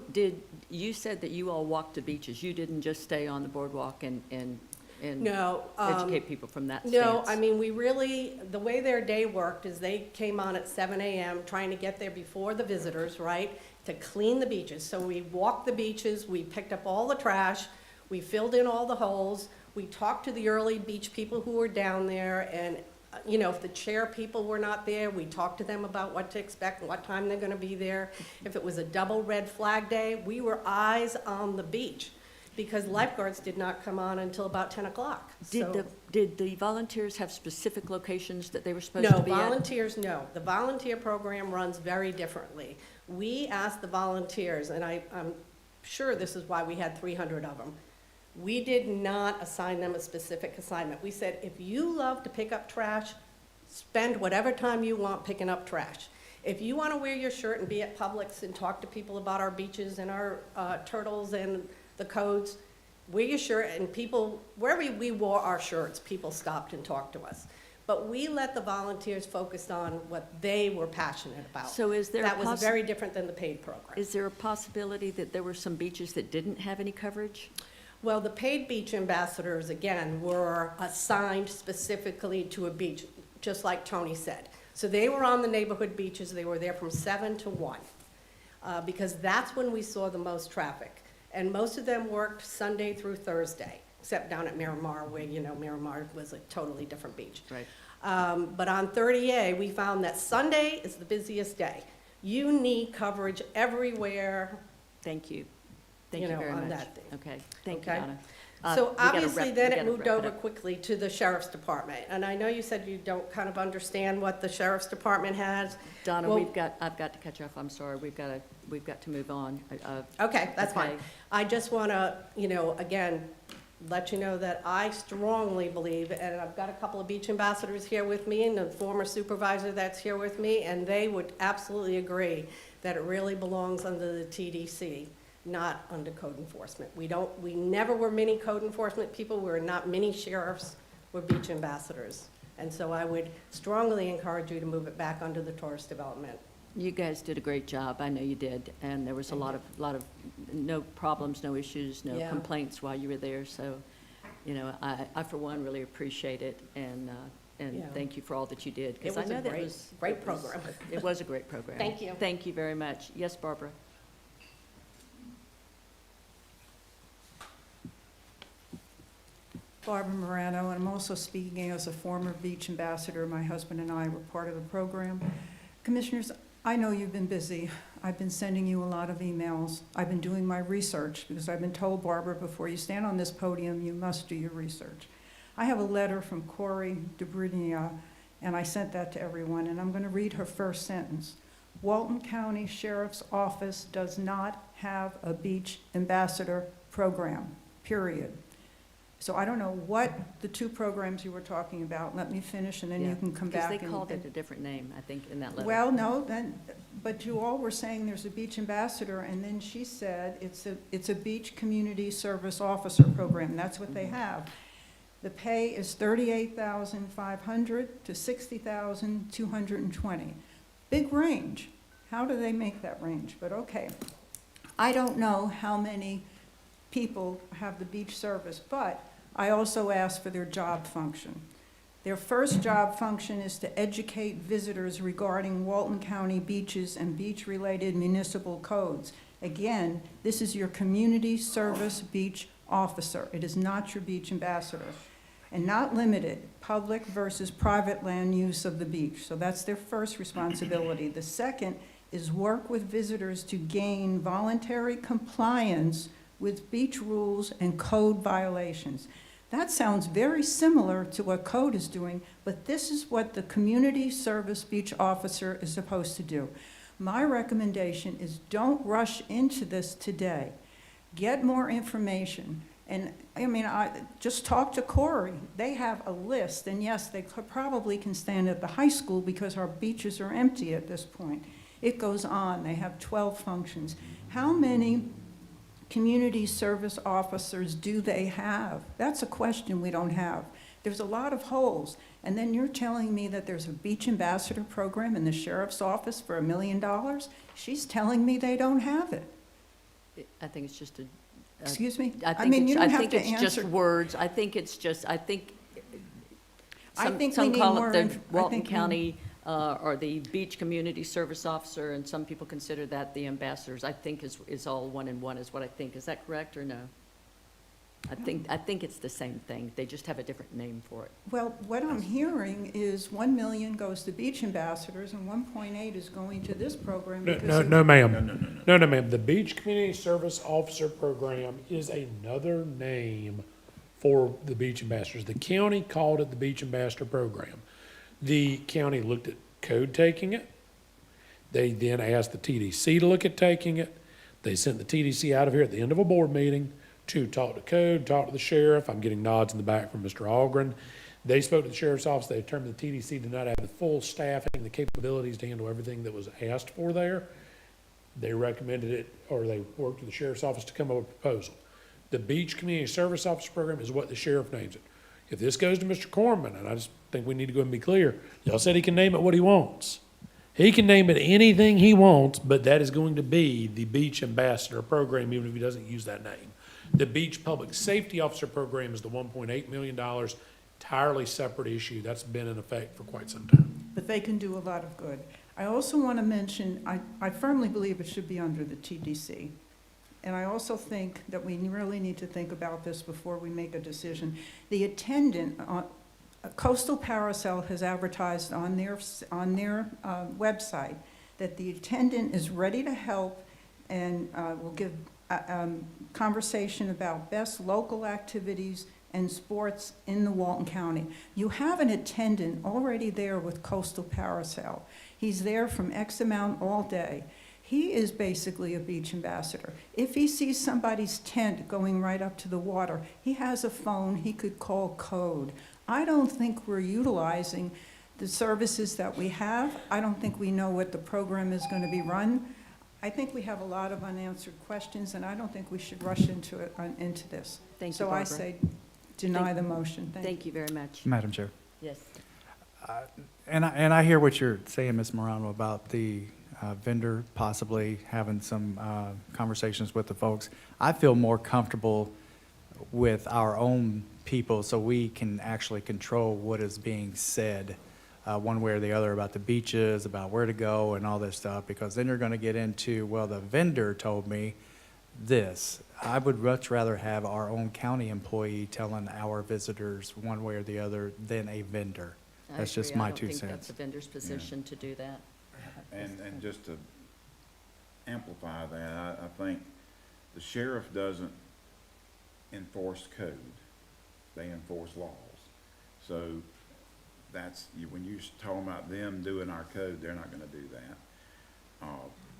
You said that you all walked the beaches. You didn't just stay on the boardwalk and No. educate people from that stance? No, I mean, the way their day worked is they came on at 7 a.m. trying to get there before the visitors, right, to clean the beaches. So we walked the beaches, we picked up all the trash, we filled in all the holes, we talked to the early beach people who were down there, and, if the chair people were not there, we talked to them about what to expect and what time they're gonna be there. If it was a double red flag day, we were eyes on the beach, because lifeguards did not come on until about 10 o'clock. Did the volunteers have specific locations that they were supposed to be at? No, volunteers, no. The volunteer program runs very differently. We asked the volunteers, and I'm sure this is why we had 300 of them. We did not assign them a specific assignment. We said, if you love to pick up trash, spend whatever time you want picking up trash. If you want to wear your shirt and be at Publix and talk to people about our beaches and our turtles and the codes, wear your shirt, and people, wherever we wore our shirts, people stopped and talked to us. But we let the volunteers focus on what they were passionate about. So is there a That was very different than the paid program. Is there a possibility that there were some beaches that didn't have any coverage? Well, the paid beach ambassadors, again, were assigned specifically to a beach, just like Tony said. So they were on the neighborhood beaches. They were there from 7 to 1, because that's when we saw the most traffic. And most of them worked Sunday through Thursday, except down at Miramar, where, Miramar was a totally different beach. Right. But on 30A, we found that Sunday is the busiest day. You need coverage everywhere. Thank you. Thank you very on much. that thing. Okay, thank you, Okay. Donna. So We gotta obviously, wrap- then we it gotta moved wrap over up. quickly to the sheriff's department. And I know you said you don't kind of understand what the sheriff's department has. Donna, Well- I've got to catch up. I'm sorry. We've got to move on. Okay, that's fine. Okay. I just want to, again, let you know that I strongly believe, and I've got a couple of beach ambassadors here with me and a former supervisor that's here with me, and they would absolutely agree that it really belongs under the TDC, not under code enforcement. We never were mini code enforcement people. We're not mini sheriffs. We're beach ambassadors. And so I would strongly encourage you to move it back under the tourist development. You guys did a great job. I know you did. And there was a lot of, no problems, no issues, no Yeah. complaints while you were there. So, I for one really appreciate it. And Yeah. thank you for all that you did. 'Cause It was I know a that great it was- program. It was a great program. Thank you. Thank you very much. Yes, Barbara? Barbara Morano, and I'm also speaking as a former beach ambassador. My husband and I were part of the program. Commissioners, I know you've been busy. I've been sending you a lot of emails. I've been doing my research because I've been told, Barbara, before you stand on this podium, you must do your research. I have a letter from Corey DeBrinia, and I sent that to everyone, and I'm going to read her first sentence. Walton County Sheriff's Office does not have a beach ambassador program, period. So I don't know what the two programs you were talking about. Let me finish, and then you can come back. Because they called it a different name, I think, in that letter. Well, no, then, but you all were saying there's a beach ambassador, and then she said it's a beach community service officer program. That's what they have. The pay is $38,500 to $60,220. Big range. How do they make that range? But okay. I don't know how many people have the beach service, but I also asked for their job function. Their first job function is to educate visitors regarding Walton County beaches and beach-related municipal codes. Again, this is your community service beach officer. It is not your beach ambassador. And not limited, public versus private land use of the beach. So that's their first responsibility. The second is work with visitors to gain voluntary compliance with beach rules and code violations. That sounds very similar to what code is doing, but this is what the community service beach officer is supposed to do. My recommendation is don't rush into this today. Get more information. And I mean, I just talk to Corey. They have a list, and yes, they probably can stand at the high school because our beaches are empty at this point. It goes on. They have 12 functions. How many community service officers do they have? That's a question we don't have. There's a lot of holes. And then you're telling me that there's a beach ambassador program in the sheriff's office for $1 million? She's telling me they don't have it. I think it's just a. Excuse me? I mean, you don't have to I think it's just answer. words. I think it's just, I think. I some- think we some need call it more the inf- I Walton think we- County, or the Beach Community Service Officer, and some people consider that the ambassadors. I think is all one and one is what I think. Is that correct or no? I think it's the same thing. They just have a different name for it. Well, what I'm hearing is 1 million goes to beach ambassadors and 1.8 is going to this program. No, because no, of- no, ma'am. No, ma'am. The Beach Community Service Officer Program is another name for the beach ambassadors. The county called it the Beach Ambassador Program. The county looked at code taking it. They then asked the TDC to look at taking it. They sent the TDC out of here at the end of a board meeting to talk to code, talk to the sheriff. I'm getting nods in the back from Mr. Algren. They spoke to the sheriff's office. They determined the TDC did not have the full staffing, the capabilities to handle everything that was asked for there. They recommended it, or they worked with the sheriff's office to come up with a proposal. The Beach Community Service Officer Program is what the sheriff names it. If this goes to Mr. Corman, and I just think we need to go and be clear, y'all said he can name it what he wants. He can name it anything he wants, but that is going to be the Beach Ambassador Program, even if he doesn't use that name. The Beach Public Safety Officer Program is the $1.8 million, entirely separate issue. That's been in effect for quite some time. But they can do a lot of good. I also want to mention, I firmly believe it should be under the TDC. And I also think that we really need to think about this before we make a decision. The attendant, Coastal Paracel has advertised on their website that the attendant is ready to help and will give conversation about best local activities and sports in the Walton County. You have an attendant already there with Coastal Paracel. He's there from X amount all day. He is basically a beach ambassador. If he sees somebody's tent going right up to the water, he has a phone, he could call code. I don't think we're utilizing the services that we have. I don't think we know what the program is going to be run. I think we have a lot of unanswered questions, and I don't think we should rush into this. Thank you, So I Barbara. say deny the motion. Thank you very much. Madam Chair. Yes. And I hear what you're saying, Ms. Morano, about the vendor possibly having some conversations with the folks. I feel more comfortable with our own people so we can actually control what is being said one way or the other about the beaches, about where to go and all this stuff, because then you're going to get into, well, the vendor told me this. I would much rather have our own county employee telling our visitors one way or the other than a vendor. I That's just agree. my I don't 2 think cents. that's a vendor's position to do that. And just to amplify that, I think the sheriff doesn't enforce code. They enforce laws. So that's, when you're talking about them doing our code, they're not gonna do that.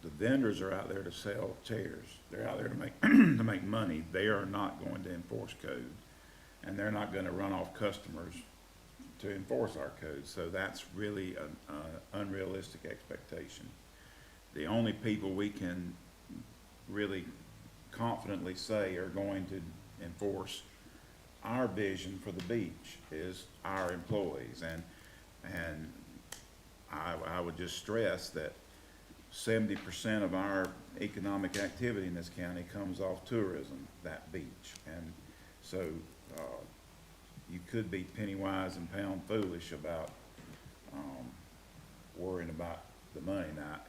The vendors are out there to sell chairs. They're out there to make, to make money. They are not going to enforce code. And they're not gonna run off customers to enforce our code. So that's really an unrealistic expectation. The only people we can really confidently say are going to enforce our vision for the beach is our employees. And I would just stress that 70% of our economic activity in this county comes off tourism, that beach. And so, you could be penny wise and pound foolish about, worrying about the money. Now,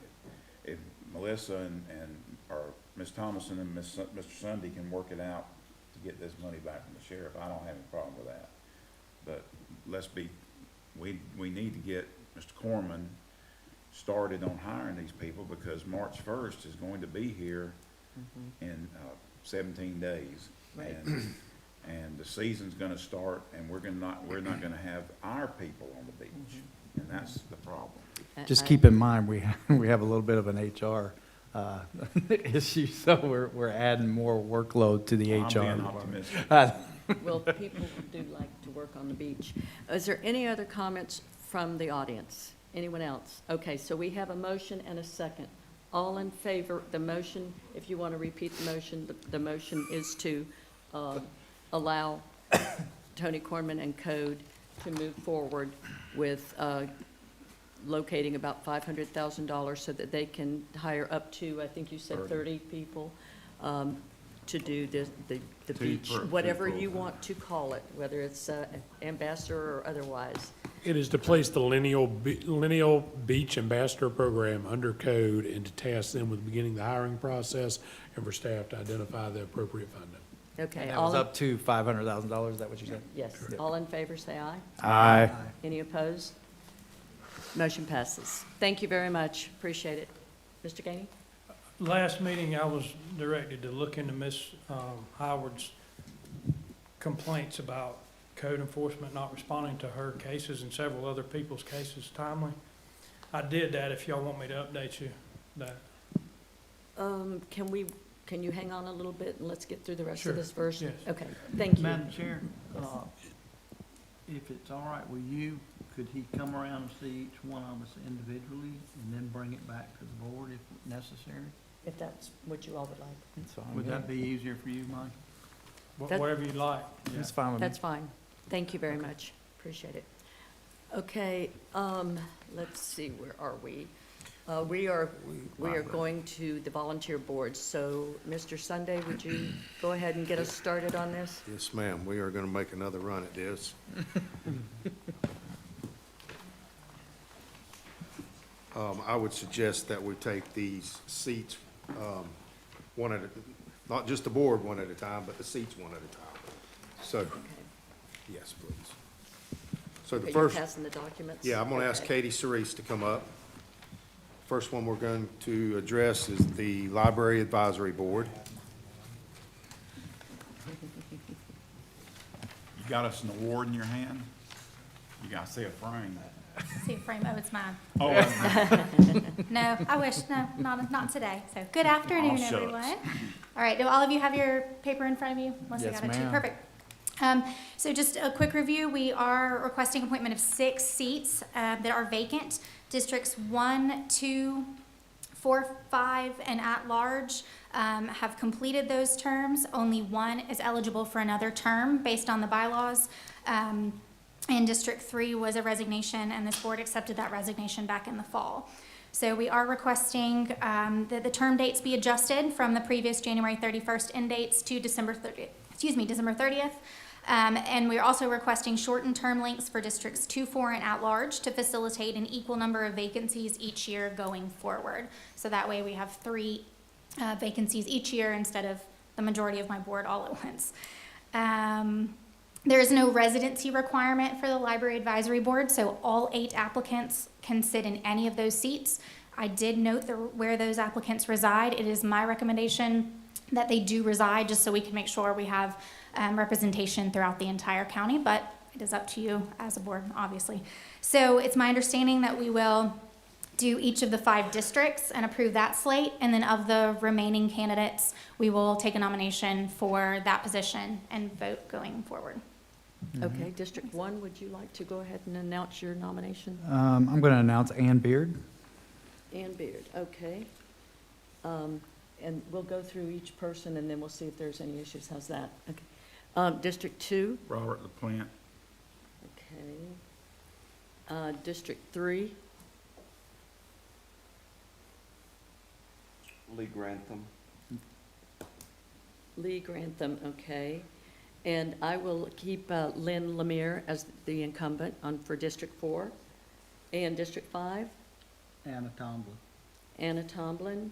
if Melissa or Ms. Thomason and Mr. Sunday can work it out to get this money back from the sheriff, I don't have any problem with that. But we need to get Mr. Corman started on hiring these people, because March 1st is going to be here in 17 days. Right. And the season's gonna start, and we're not gonna have our people on the beach, and that's the problem. Just keep in mind, we have a little bit of an HR issue, so we're adding more workload to the I'm HR being department. optimistic. Well, people do like to work on the beach. Is there any other comments from the audience? Anyone else? Okay, so we have a motion and a second. All in favor, the motion, if you want to repeat the motion, the motion is to allow Tony Corman and Code to move forward with locating about $500,000 so that they can hire up to, I think you said 30 people, to do the beach, whatever you want to call it, whether it's ambassador or otherwise. It is to place the lineal beach ambassador program under code and to task them with beginning the hiring process and for staff to identify the appropriate funding. Okay. And that was up to $500,000, is that what you said? Yes. All in favor, say aye. Aye. Any opposed? Motion passes. Thank you very much. Appreciate it. Mr. Gainey? Last meeting, I was directed to look into Ms. Howard's complaints about code enforcement not responding to her cases and several other people's cases timely. I did that, if y'all want me to update you that. Can you hang on a little bit and let's get through the rest Sure, of this verse? yes. Okay, thank you. Madam Chair, if it's all right with you, could he come around and see each one of us individually and then bring it back to the board if necessary? If that's what you all would like. That's fine. Would that be easier for you, Mike? That- Whatever you like. It's fine with me. That's fine. Thank you very much. Appreciate it. Okay, let's see, where are we? We are going to the volunteer board. So, Mr. Sunday, would you go ahead and get us started on this? Yes, ma'am. We are going to make another run at this. I would suggest that we take these seats, one at a, not just the board one at a time, but the seats one at a time. So, Okay. yes, please. So the Are you first, passing the documents? yeah, I'm going to ask Okay. Katie Cerise to come up. First one we're going to address is the Library Advisory Board. You got us an award in your hand? You gotta see a frame. See a frame, oh, it's mine. Oh, No, I wish, no, not today. So, good afternoon, Oh, shucks. everyone. All right, do all of you have your paper in front of you? Unless I Yes, got it too. ma'am. Perfect. So just a quick review, we are requesting appointment of 6 seats that are vacant. Districts 1, 2, 4, 5, and at-large have completed those terms. Only 1 is eligible for another term based on the bylaws. And District 3 was a resignation, and this board accepted that resignation back in the fall. So we are requesting that the term dates be adjusted from the previous January 31st end dates to December 30th. And we're also requesting shortened term lengths for Districts 2, 4, and at-large to facilitate an equal number of vacancies each year going forward. So that way we have 3 vacancies each year instead of the majority of my board all at once. There is no residency requirement for the Library Advisory Board, so all 8 applicants can sit in any of those seats. I did note where those applicants reside. It is my recommendation that they do reside, just so we can make sure we have representation throughout the entire county, but it is up to you as a board, obviously. So it's my understanding that we will do each of the 5 districts and approve that slate, and then of the remaining candidates, we will take a nomination for that position and vote going forward. Okay, District 1, would you like to go ahead and announce your nomination? I'm going to announce Ann Beard. Ann Beard, okay. And we'll go through each person, and then we'll see if there's any issues. How's that? Okay. District 2, Robert LaPlante. okay. District 3, Lee Grantham. Lee Grantham, okay. And I will keep Lynn Lemire as the incumbent for District 4. And District 5, Anna Tomlin. Anna Tomlin,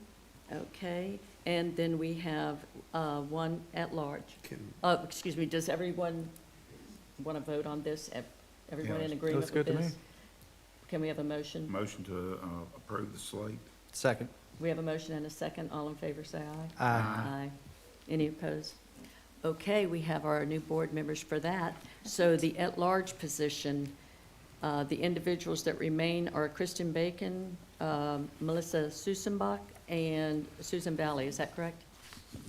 okay. And then we have one at large. Excuse me, does everyone want to vote on this? Everyone Yeah, in agreement looks with good to this? me. Can we have a motion? Motion to approve the slate. Second. We have a motion and a second. All in favor, say aye. Aye. Any opposed? Okay, we have our new board members for that. So the at-large position, the individuals that remain are Kristen Bacon, Melissa Susenbach, and Susan Valley. Is that correct?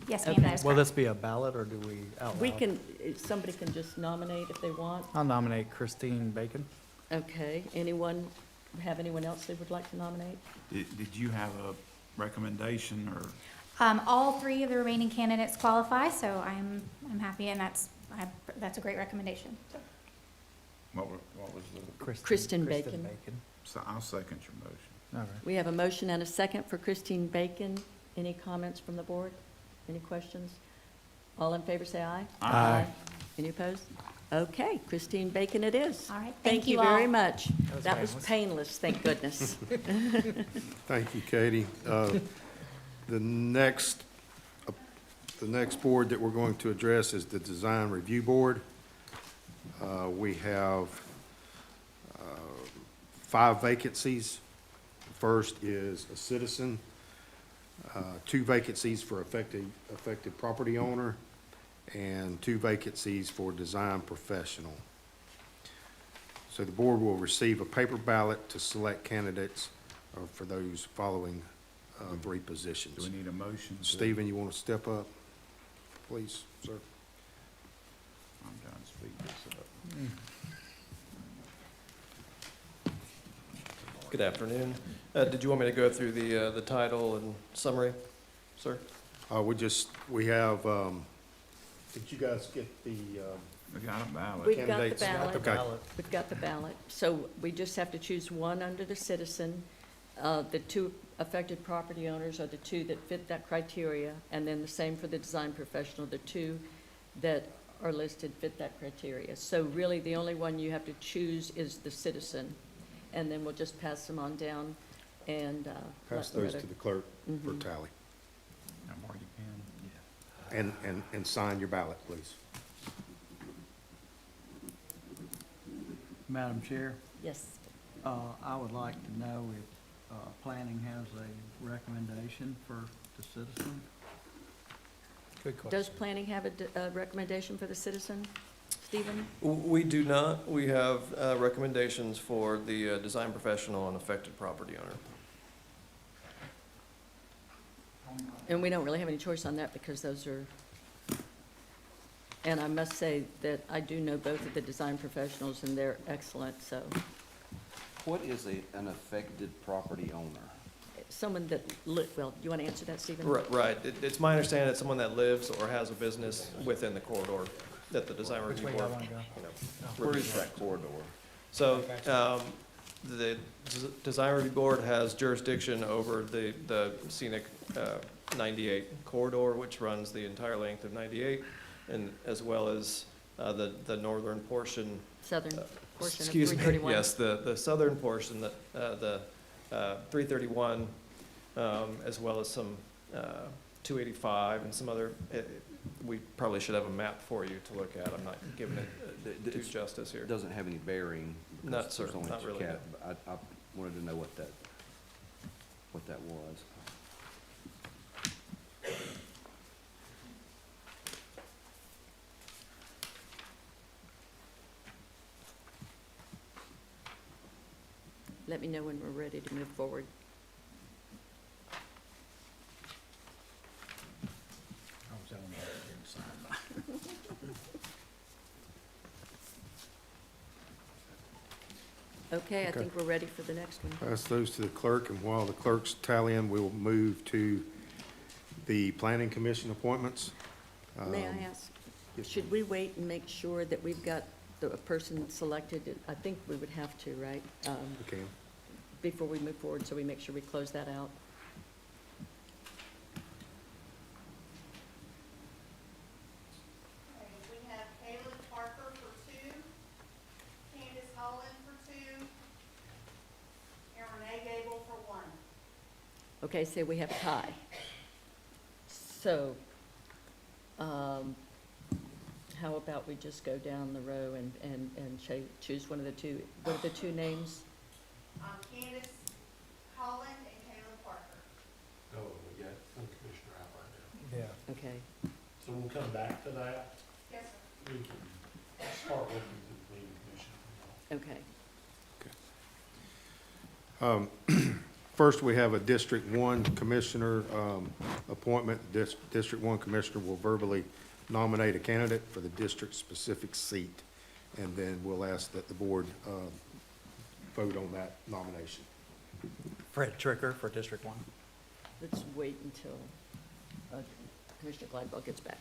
Yes, ma'am, Okay. that is Will correct. this be a ballot, or do we out We loud? can, somebody can just nominate if they want. I'll nominate Christine Bacon. Okay, anyone, have anyone else they would like to nominate? Did you have a recommendation or? All 3 of the remaining candidates qualify, so I'm happy, and that's a great recommendation. So, What was the, Kristen Bacon. so I'll second your motion. All right. We have a motion and a second for Christine Bacon. Any comments from the board? Any questions? All in favor, say aye. Aye. Any opposed? Okay, Christine Bacon it is. all right, Thank you very all. much. was That was painless. painless, thank goodness. Thank you, Katie. The next board that we're going to address is the Design Review Board. We have 5 vacancies. The first is a citizen, 2 vacancies for affected property owner, and 2 vacancies for design professional. So the board will receive a paper ballot to select candidates for those following 3 positions. Do we need a motion? Stephen, you want to step up, please, sir? I'm trying to speed this up. Good afternoon. Did you want me to go through the title and summary, sir? We have, did you guys get the, We got a ballot. We've got the candidates? ballot. Okay. We've got the ballot. So we just have to choose one under the citizen. The 2 affected property owners are the 2 that fit that criteria, and then the same for the design professional. The 2 that are listed fit that criteria. So really, the only one you have to choose is the citizen, and then we'll just pass them on down and Pass let the those other- to the clerk for Mhm. tally. Or you can. And sign your ballot, please. Madam Chair, Yes. I would like to know if planning has a recommendation for the citizen. Good question. Does planning have a recommendation for the citizen? Stephen? We do not. We have recommendations for the design professional and affected property owner. And we don't really have any choice on that because those are, and I must say that I do know both of the design professionals and they're excellent, so. What is an affected property owner? Someone that, well, you want to answer that, Stephen? Right. It's my understanding that someone that lives or has a business within the corridor that the design Which review way board, y'all wanna go? you know, Where is that corridor? So, the design review board has jurisdiction over the scenic 98 corridor, which runs the entire length of 98, and as well as the northern portion. Southern portion of Excuse me, 331? yes, the southern portion, the 331, as well as some 285 and some other, we probably should have a map for you to look at. I'm not giving it due justice here. It doesn't have any bearing. because Not there's certain, only not two really, cat- I wanted to know what that was. let me know when we're ready to move forward. Okay, I Okay. think we're ready for the next one. Pass those to the clerk, and while the clerk's tallying, we will move to the planning commission appointments. May I Um, ask, yes, should we wait and make sure that we've got the person selected? I think we would have to, right? We can. Before we move forward, so we make sure we close that out. Okay, we have Caleb Parker for 2, Candace Holland for 2, and Renee Gable for 1. Okay, so we have a tie. So, how about we just go down the row and choose one of the two, what are the two names? Candace Holland and Caleb Parker. Oh, we got one commissioner out right now. Yeah. Okay, So we'll come back to that. Yes, sir. We can start working through the planning commission. okay. First, we have a District 1 Commissioner appointment. District 1 Commissioner will verbally nominate a candidate for the district-specific seat, and then we'll ask that the board vote on that nomination. Fred Tricker for District 1. Let's wait until Commissioner Gladwell gets back.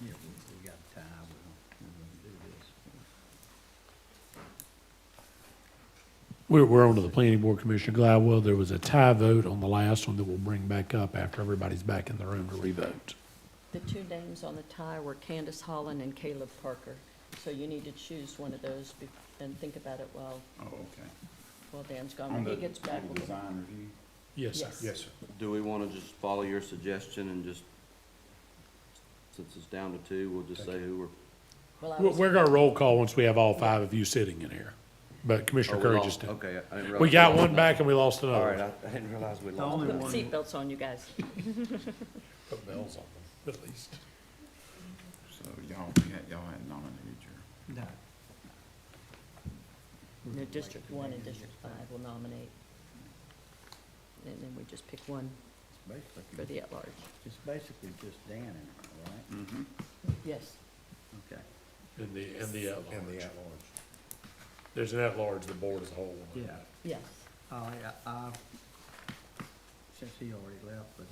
Yeah, we got time, we're gonna do this. We're on to the planning board, Commissioner Gladwell. There was a tie vote on the last one that we'll bring back up after everybody's back in the room to revote. The two names on the tie were Candace Holland and Caleb Parker. So you need to choose one of those and think about it while Oh, okay. Dan's gone. On When he the gets back, on the design review? Yes, sir. Yes. Yes, sir. Do we want to just follow your suggestion and just, since it's down to 2, we'll just say who we're. well, I was- We're gonna roll call once we have all 5 of you sitting in here. But Commissioner Oh, we Curry lost- just did. Okay, I didn't realize. We got lost one another. back and we lost All right, another. I didn't realize we The lost. only Put one, seatbelts on, you guys. Put bells on them, at least. So y'all hadn't nominated your, no, No, District 1 and District 5 will nominate. And then we just pick one for basically, the at-large. it's basically just Dan in it, right? mm-hmm. Yes. Okay. And the And the at-large. at-large. There's an at-large, the board as a whole. will do Yeah. that. Yes. Since he already left, but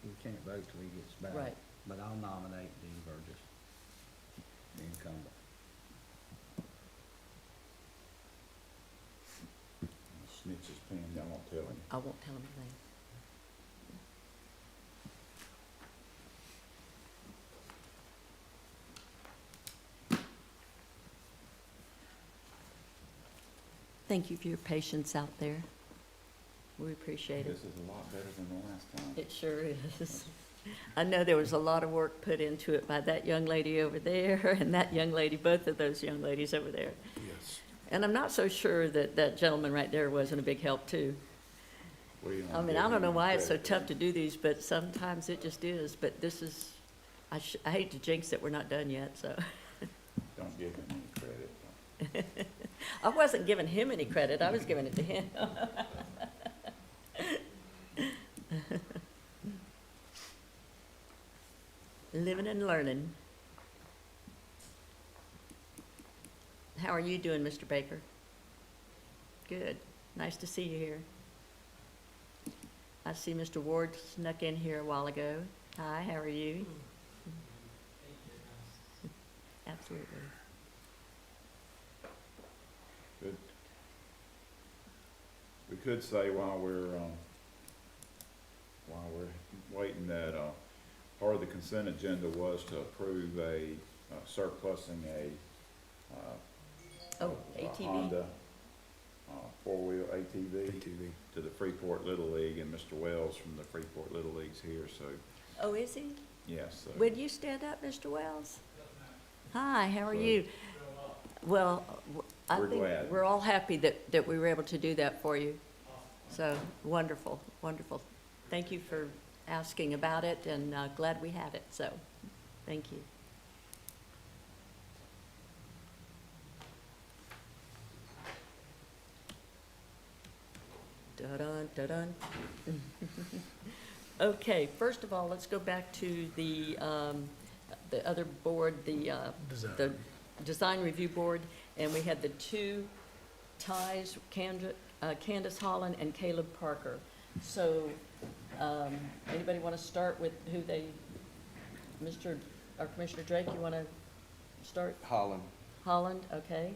we can't vote till he gets back. Right. But I'll nominate Dean Burgess, the incumbent. Snitch his pen, y'all won't tell him. I won't tell him anything. Thank you for your patience out there. We appreciate This it. is a lot better than the last time. It sure is. I know there was a lot of work put into it by that young lady over there and that young lady, both of those young ladies over there. Yes. And I'm not so sure that that gentleman right there wasn't a big help too. I mean, I don't know why it's so tough to do these, but sometimes it just is. But this is, I hate to jinx it, we're not done yet, so. Don't give him any credit. I wasn't giving him any credit, I was giving it to him. Living and learning. How are you doing, Mr. Baker? Good. Nice to see you here. I see Mr. Ward snuck in here a while ago. Hi, how are you? Absolutely. Good. We could say while we're waiting that, part of the consent agenda was to approve a surplusing Oh, a ATV. Honda, four-wheel ATV ATV. to the Freeport Little League, and Mr. Wells from the Freeport Little League's here, so, Oh, is he? yes. So Would you stand up, Mr. Wells? Hi, how are you? Well, I We're think glad. we're all happy that we were able to do that for you. So, wonderful, wonderful. Thank you for asking about it, and glad we had it, so, thank you. Da-dun, da-dun. Okay, first of all, let's go back to the other board, the Design Review Board, and we had the two ties, Candace Holland and Caleb Parker. So, anybody want to start with who they, Commissioner Drake, you want to start? Holland. Holland, okay.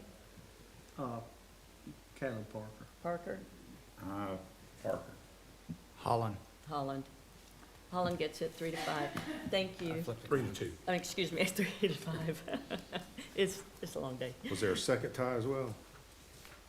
Caleb Parker. Parker? Parker. Holland. Holland. Holland gets it 3 to 5. Thank you. 3 to 2. Excuse me, 3 to 5. It's a long day. Was there a second tie as well?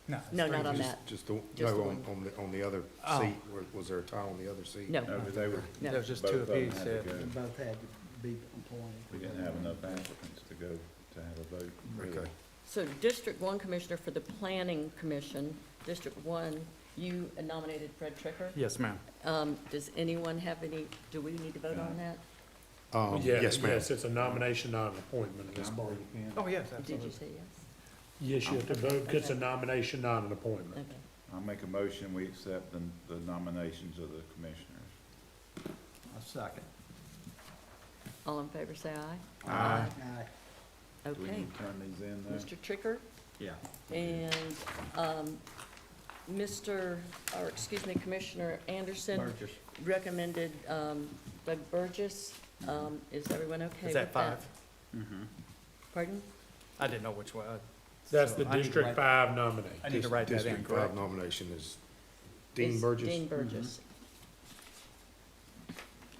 No. No, not on Just- that. Just, the- Just the no, one. on the other Oh. seat, was there a tie on the other seat? No, No, but they were, no. There was just both two of them apiece, had to yeah. go. They both had to be appointed. We didn't have enough applicants to go to have a vote. Okay. So District 1 Commissioner for the Planning Commission, District 1, you nominated Fred Tricker. Yes, ma'am. Does anyone have any, do we need to vote on that? Yes, ma'am. Yes, it's a nomination, not an appointment at this point. Oh, yes, Did you say yes? Yes, you have to vote, 'cause it's a nomination, not an appointment. Okay. I'll make a motion, we accept the nominations of the commissioners. A second. All in favor, say aye. Aye. Do we Okay. need to turn these in there? Mr. Tricker Yeah. and Commissioner Anderson Burgess. recommended Doug Burgess. Is everyone okay with Is that? that 5? Pardon? I didn't know which one. That's So the I need to District write- 5 nominee. I need to write that in, District 5 correct? nomination is Dean Is Burgess. Dean Burgess.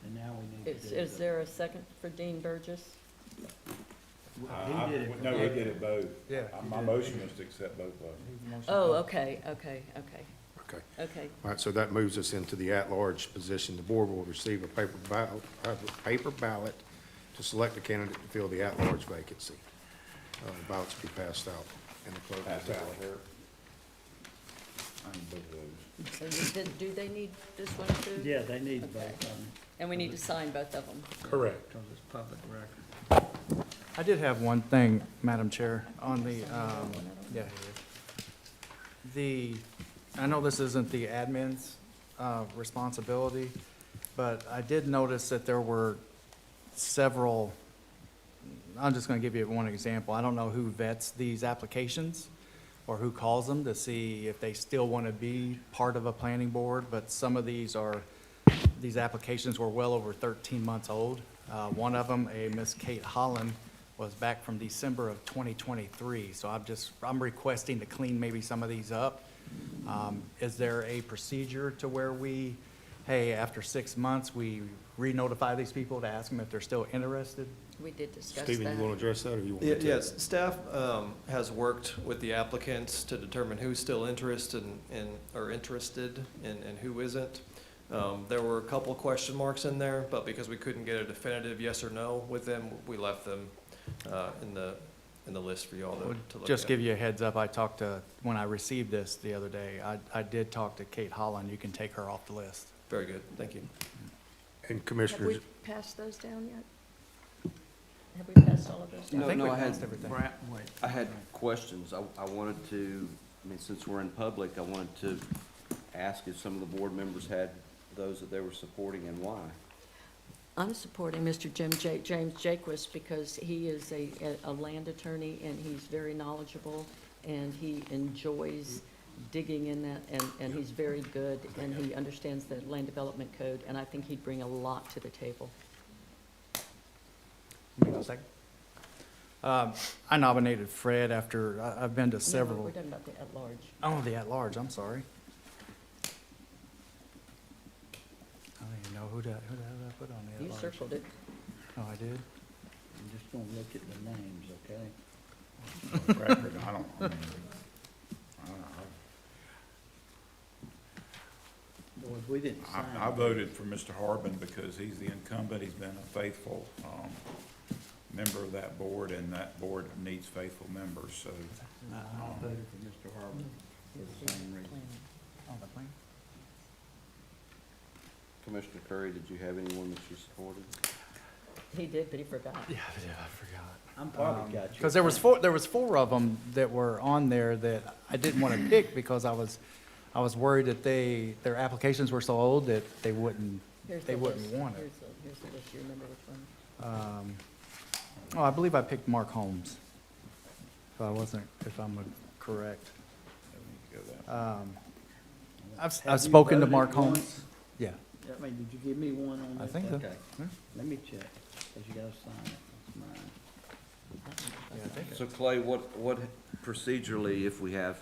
And now we need to do Is there a second for Dean Burgess? He did it. No, we did it both. Yeah. My motion was to accept both of them. Oh, okay. Okay. Okay. All right, so that moves us into the at-large position. The board will receive a paper ballot to select a candidate to fill the at-large vacancy. Ballots be passed out in the clerk Pass will it tally. out here. I need both of those. So do they need this one too? Yeah, they need to vote on it And we need to sign both of them. Correct. because it's public record. I did have one thing, Madam Chair, on the, I know this isn't the admin's responsibility, but I did notice that there were several, I'm just gonna give you one example. I don't know who vets these applications or who calls them to see if they still want to be part of a planning board, but some of these applications were well over 13 months old. One of them, a Miss Kate Holland, was back from December of 2023, so I'm requesting to clean maybe some of these up. Is there a procedure to where hey, after 6 months, we re-notify these people to ask them if they're still interested? We did discuss Stephen, you want to that. address that, or you want me to? Yes, staff has worked with the applicants to determine who's still interested and who isn't. There were a couple question marks in there, but because we couldn't get a definitive yes or no with them, we left them in the list for you all to look at. Just give you a heads up, when I received this the other day, I did talk to Kate Holland. You can take her off the list. Very good, thank you. And Have Commissioners, we passed those down yet? Have we passed all of those down? I think we I had, passed everything. Wait. I had questions. I wanted to, since we're in public, I wanted to ask if some of the board members had those that they were supporting and why. I'm supporting Mr. James Jaquist because he is a land attorney and he's very knowledgeable and he enjoys digging in that and he's very good and he understands the land development code and I think he'd bring a lot to the table. I nominated Fred after, I've been to No, several. we're talking about the at-large. Oh, the at-large, I'm sorry. I don't even know who did I put on the You at-large? circled it. Oh, I did? I'm just gonna look at the names, okay? Record, I don't know. Boy, we didn't sign. I voted for Mr. Harbin because he's the incumbent, he's been a faithful, member of that board, and that board needs faithful members, so. I voted for Mr. Harvey for the same reason. Commissioner Curry, did you have anyone that you supported? He did, but he forgot. Yeah, I forgot. I'm probably got you. Because there was four of them that were on there that I didn't want to pick because I was worried that their applications were so old that they wouldn't want it. Here's the list, you remember which one? Oh, I believe I picked Mark Holmes. If I'm correct. I've Have you spoken to voted Mark Holmes. once? Yeah. I mean, did you give me one on that? I think so. Okay. Yeah. Let me check, because you gotta sign it. That's mine. So Clay, what procedurally, if we have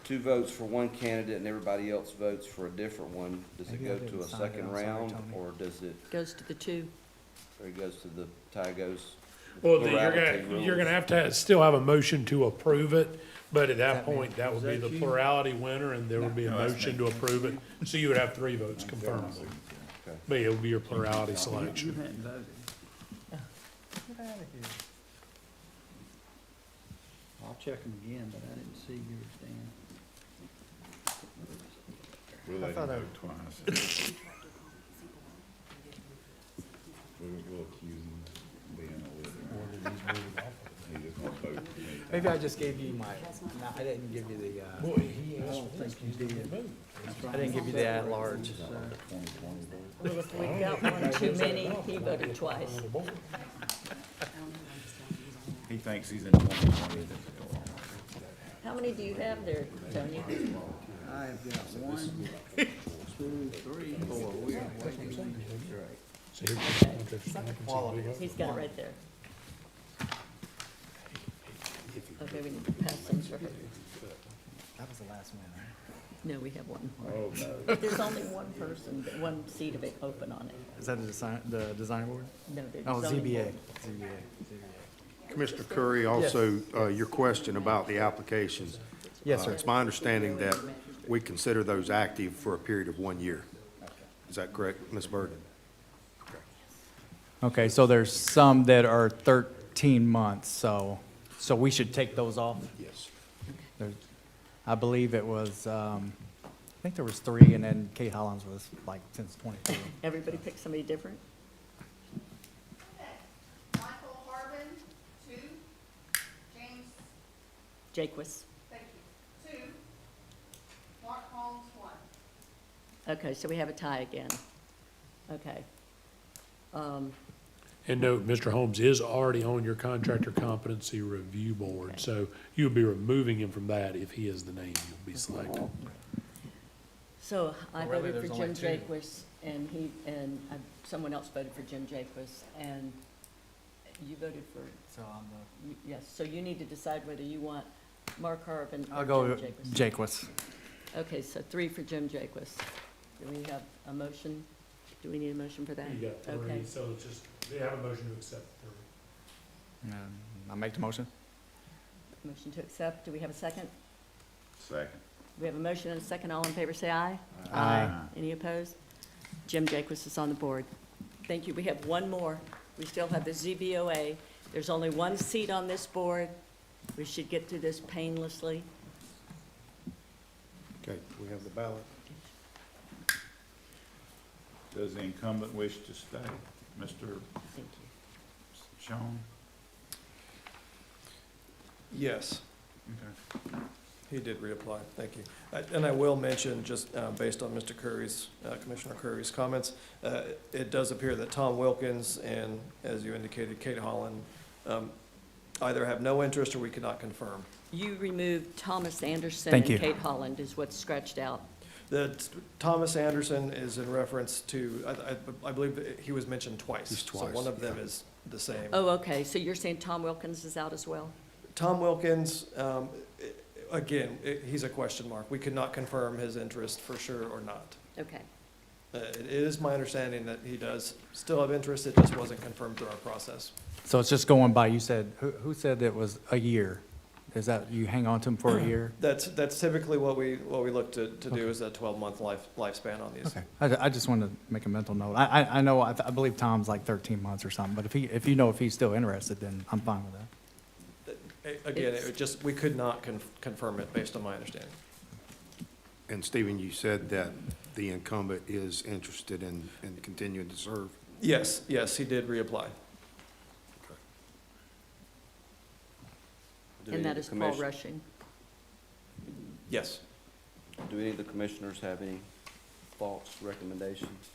two votes for one candidate and everybody else votes for a different one, does it Maybe I go didn't to a sign it. second I'm sorry, round, Tony. or does it, Goes to the two. or it goes to the tie goes? Well, plurality you're gonna rules? have to still have a motion to approve it, but at that point, that would be Is that the you? plurality winner, and there would be a No, that's motion me. to approve it. So you would have 3 votes confirmed. Okay. But it would be your plurality You selection. hadn't voted. Get out of here. I'll check them again, but I didn't see yours, Dan. We'll let him vote twice. We'll accuse him of being illiterate. He just won't vote for me. Maybe I just gave you my, no, I didn't give you the, Boy, he I asked don't for think you did. I didn't give you the at-large. Well, if we got one too many, he voted twice. He thinks he's in 2020. How many do you have there, Tony? I've got 1, 2, 3, 4. We are waiting. So here's the contract for occupancy. He's got it right there. Okay, we need to pass some for her. That was the last one, right? No, we have one. Oh, no. But there's only one person, one seat of it open on it. Is that the design board? No, there's Oh, only ZBA. one. Commissioner Curry, also, your question about the applications. Yes, sir. It's my understanding that we consider those active for a period of 1 year. Is that correct, Ms. Bird? Okay, so there's some that are 13 months, so we should take those off? Yes. There's- I believe it was, I think there was 3, and then Kate Hollins was like since 22. Everybody pick somebody different? Michael Harbin, 2. James, Jaquez. thank you, 2. Mark Holmes, 1. Okay, so we have a tie again. Okay. And note, Mr. Holmes is already on your contractor competency review board, Okay. so you'll be removing him from that if he is the name you'll be selecting. So I Well, really, voted for there's Jim only 2. Jaquez, and someone else voted for Jim Jaquez, and you voted for, So I'm yes, so you need to decide whether you want Mark Harvin I'll or go Jim Jaquez. Jaquez. Okay, so 3 for Jim Jaquez. Do we have a motion? Do we need a motion for that? You got 3, Okay. so it's just, they have a motion to accept 3. I'll make the motion. Motion to accept. Do we have a second? Second. We have a motion and a second. All in favor, say aye. Aye. Any opposed? Jim Jaquez is on the board. Thank you. We have one more. We still have the ZBOA. There's only one seat on this board. We should get through this painlessly. Okay, we have the ballot. Does the incumbent wish to stay? Mr. Thank you. Sean? Yes, Okay. he did reapply, thank you. And I will mention, just based on Mr. Curry's, Commissioner Curry's comments, it does appear that Tom Wilkins and, as you indicated, Kate Holland either have no interest or we cannot confirm. You removed Thomas Anderson Thank and you. Kate Holland is what's scratched out. That Thomas Anderson is in reference to, I believe that he was mentioned twice. He's So twice, one of them yeah. is the same. Oh, okay. So you're saying Tom Wilkins is out as well? Tom Wilkins, again, he's a question mark. We could not confirm his interest for sure or not. Okay. It is my understanding that he does still have interest, it just wasn't confirmed through our process. So it's just going by, you said, who said it was a year? Is that, you hang on to them for a year? That's typically what we look to do, is a 12-month lifespan on these. Okay, I just wanted to make a mental note. I know, I believe Tom's like 13 months or something, but if he's still interested, then I'm fine with that. Again, we could not confirm it based on my understanding. And Stephen, you said that the incumbent is interested in continuing to serve. Yes, he did reapply. Do any And of that the is Paul commission- Rushing. Yes. Do any of the commissioners have any thoughts, recommendations?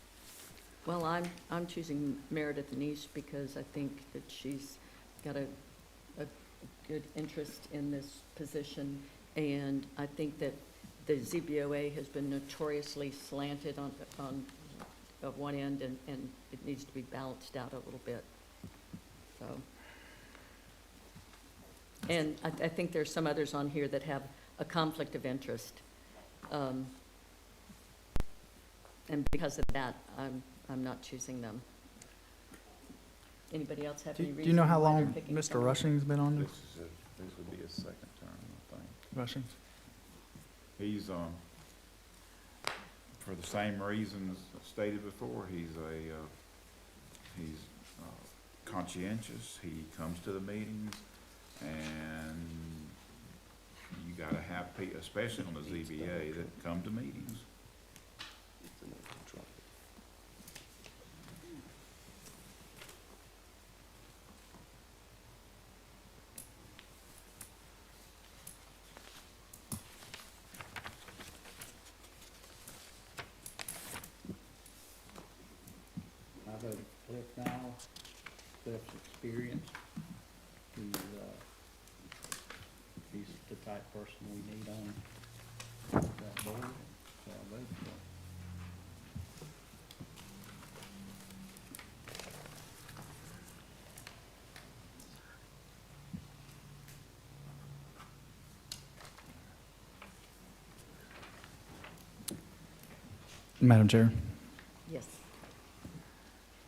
Well, I'm choosing Meredith Niche because I think that she's got a good interest in this position. And I think that the ZBOA has been notoriously slanted on one end, and it needs to be balanced out a little bit. So. And I think there's some others on here that have a conflict of interest. And because of that, I'm not choosing them. Anybody else have Do any you reason know how why they're long picking Mr. someone? Rushing's been on This this? this would be his second term, I think. Rushing's? He's, for the same reasons stated before, he's conscientious, he comes to the meetings, and you gotta have especially on the ZBA, that come to meetings. I voted Cliff now. Cliff's experience. He's the type person we need on that board, so I voted for him. Madam Chair? Yes.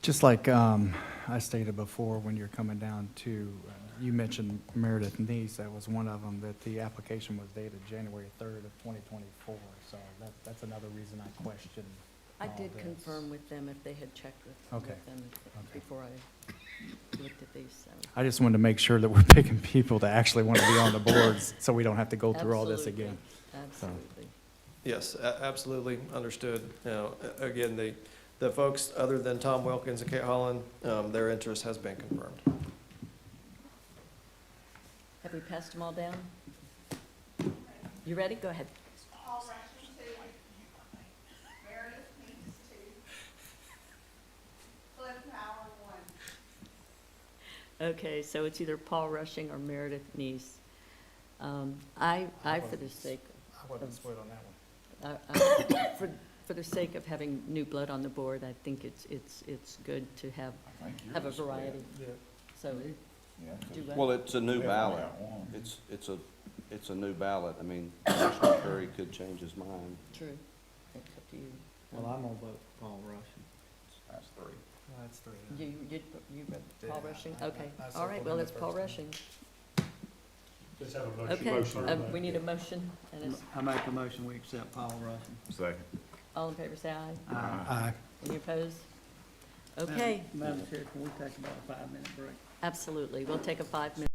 Just like I stated before, when you're coming down to, you mentioned Meredith Neese, that was one of them, that the application was dated January 3rd of 2024. So that's another reason I question I all did this. confirm with them if they had checked with Okay. them Okay. before I looked at these, so. I just wanted to make sure that we're picking people that actually want to be on the boards, so we don't have to go through all this Absolutely. again. Absolutely. Yes, absolutely understood. You know, again, the folks other than Tom Wilkins and Kate Holland, their interest has been confirmed. Have we passed them all down? You ready? Go ahead. Paul Rushing, 2. Meredith Nice, 2. Cliff Howard, 1. Okay, so it's either Paul Rushing or Meredith Neese. I, for the sake I wasn't split on that one. for the sake of having new blood on the board, I think it's good to have I think you're a the split. variety. So, Yeah, 'cause do Well, it's a new we ballot. got one. It's a new ballot. I mean, Commissioner Curry could change his mind. true. It's up to you. Well, I'm gonna vote Paul Rushing. That's 3. That's three. You read Paul Yeah, Rushing? I- Okay, I all right, seconded well, the it's Paul first one. Rushing. Just have a Okay, motion on that. we need a motion, and it's, I make a motion, we accept Paul Rushing. Second. all in favor, say aye. Aye. Any opposed? Okay, Madam Chair, can we take about a 5-minute break? absolutely. We'll take a 5-minute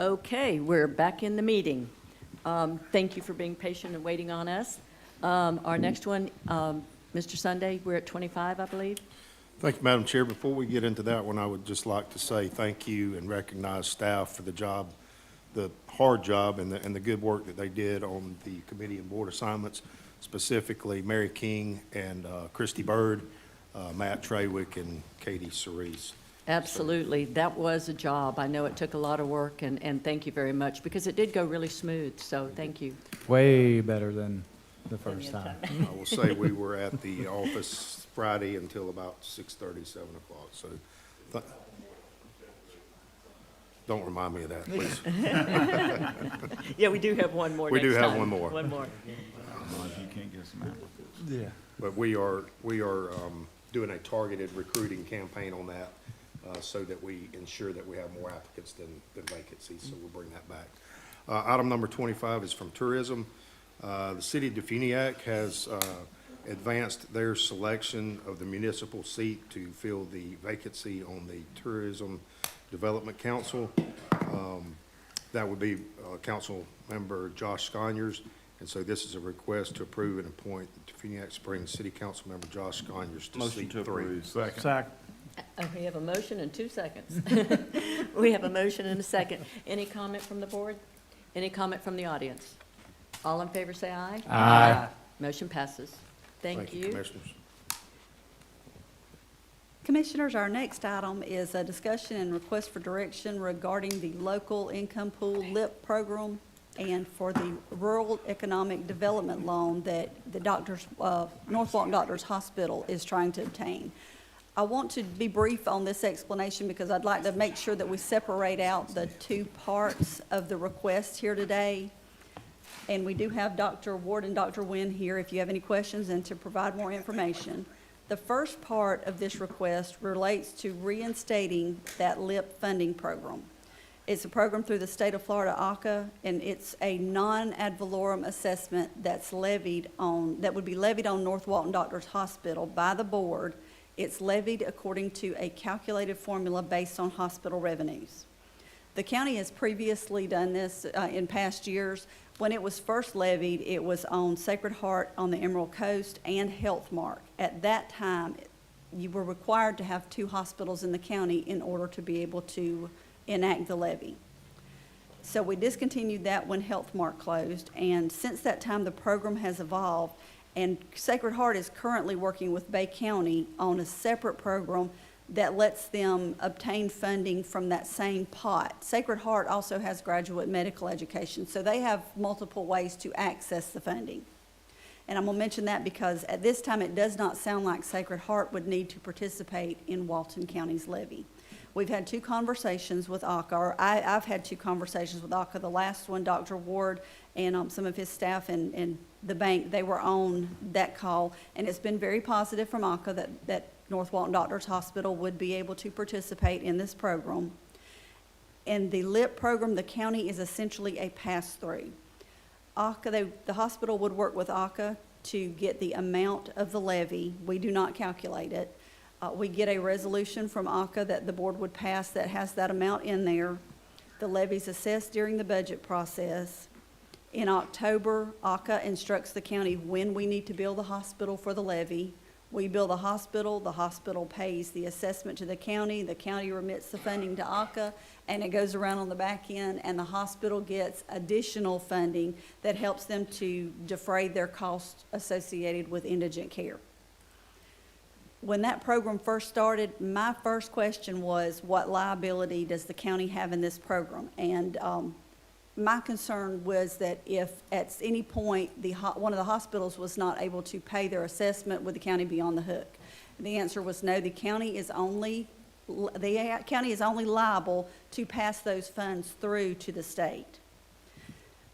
Okay, we're back in the meeting. Thank you for being patient and waiting on us. Our next one, Mr. Sunday, we're at 25, I believe. Thank you, Madam Chair. Before we get into that one, I would just like to say thank you and recognize staff for the job, the hard job and the good work that they did on the committee and board assignments, specifically Mary King and Christy Bird, Matt Trawick, and Katie Cerise. Absolutely. That was a job. I know it took a lot of work, and thank you very much, because it did go really smooth, so thank you. Way better than the first time. I will say we were at the office Friday until about 6:30, 7 o'clock, so don't remind me of that, please. Yeah, we do have one more We next do have time. one more. One more. If you can't get some applicants. Yeah. But we are doing a targeted recruiting campaign on that, so that we ensure that we have more applicants than vacancies, so we'll bring that back. Item number 25 is from tourism. The city of Defuniak has advanced their selection of the municipal seat to fill the vacancy on the Tourism Development Council. That would be Council Member Josh Sconyers, and so this is a request to approve and appoint the Defuniak Springs City Council Member Josh Sconyers to seat 3. Second. We have a motion and 2 seconds. We have a motion and a second. Any comment from the board? Any comment from the audience? All in favor, say aye. Aye. Motion passes. Thank you. Commissioners. Commissioners, our next item is a discussion and request for direction regarding the local income pool LIP program and for the rural economic development loan that the North Walton Doctors Hospital is trying to obtain. I want to be brief on this explanation because I'd like to make sure that we separate out the two parts of the request here today. And we do have Dr. Ward and Dr. Wynn here if you have any questions and to provide more information. The first part of this request relates to reinstating that LIP funding program. It's a program through the state of Florida, ACA, and it's a non-ad valorem assessment that would be levied on North Walton Doctors Hospital by the board. It's levied according to a calculated formula based on hospital revenues. The county has previously done this in past years. When it was first levied, it was on Sacred Heart on the Emerald Coast and Healthmark. At that time, you were required to have 2 hospitals in the county in order to be able to enact the levy. So we discontinued that when Healthmark closed, and since that time, the program has evolved, and Sacred Heart is currently working with Bay County on a separate program that lets them obtain funding from that same pot. Sacred Heart also has graduate medical education, so they have multiple ways to access the funding. And I'm gonna mention that because at this time, it does not sound like Sacred Heart would need to participate in Walton County's levy. We've had 2 conversations with ACA, or I've had 2 conversations with ACA. The last one, Dr. Ward and some of his staff and the bank, they were on that call, and it's been very positive from ACA that North Walton Doctors Hospital would be able to participate in this program. In the LIP program, the county is essentially a pass-through. ACA, the hospital would work with ACA to get the amount of the levy. We do not calculate it. We get a resolution from ACA that the board would pass that has that amount in there. The levy's assessed during the budget process. In October, ACA instructs the county when we need to bill the hospital for the levy. We bill the hospital pays the assessment to the county remits the funding to ACA, and it goes around on the back end, and the hospital gets additional funding that helps them to defray their costs associated with indigent care. When that program first started, my first question was, what liability does the county have in this program? And my concern was that if at any point one of the hospitals was not able to pay their assessment, would the county be on the hook? The answer was no. The county is only liable to pass those funds through to the state.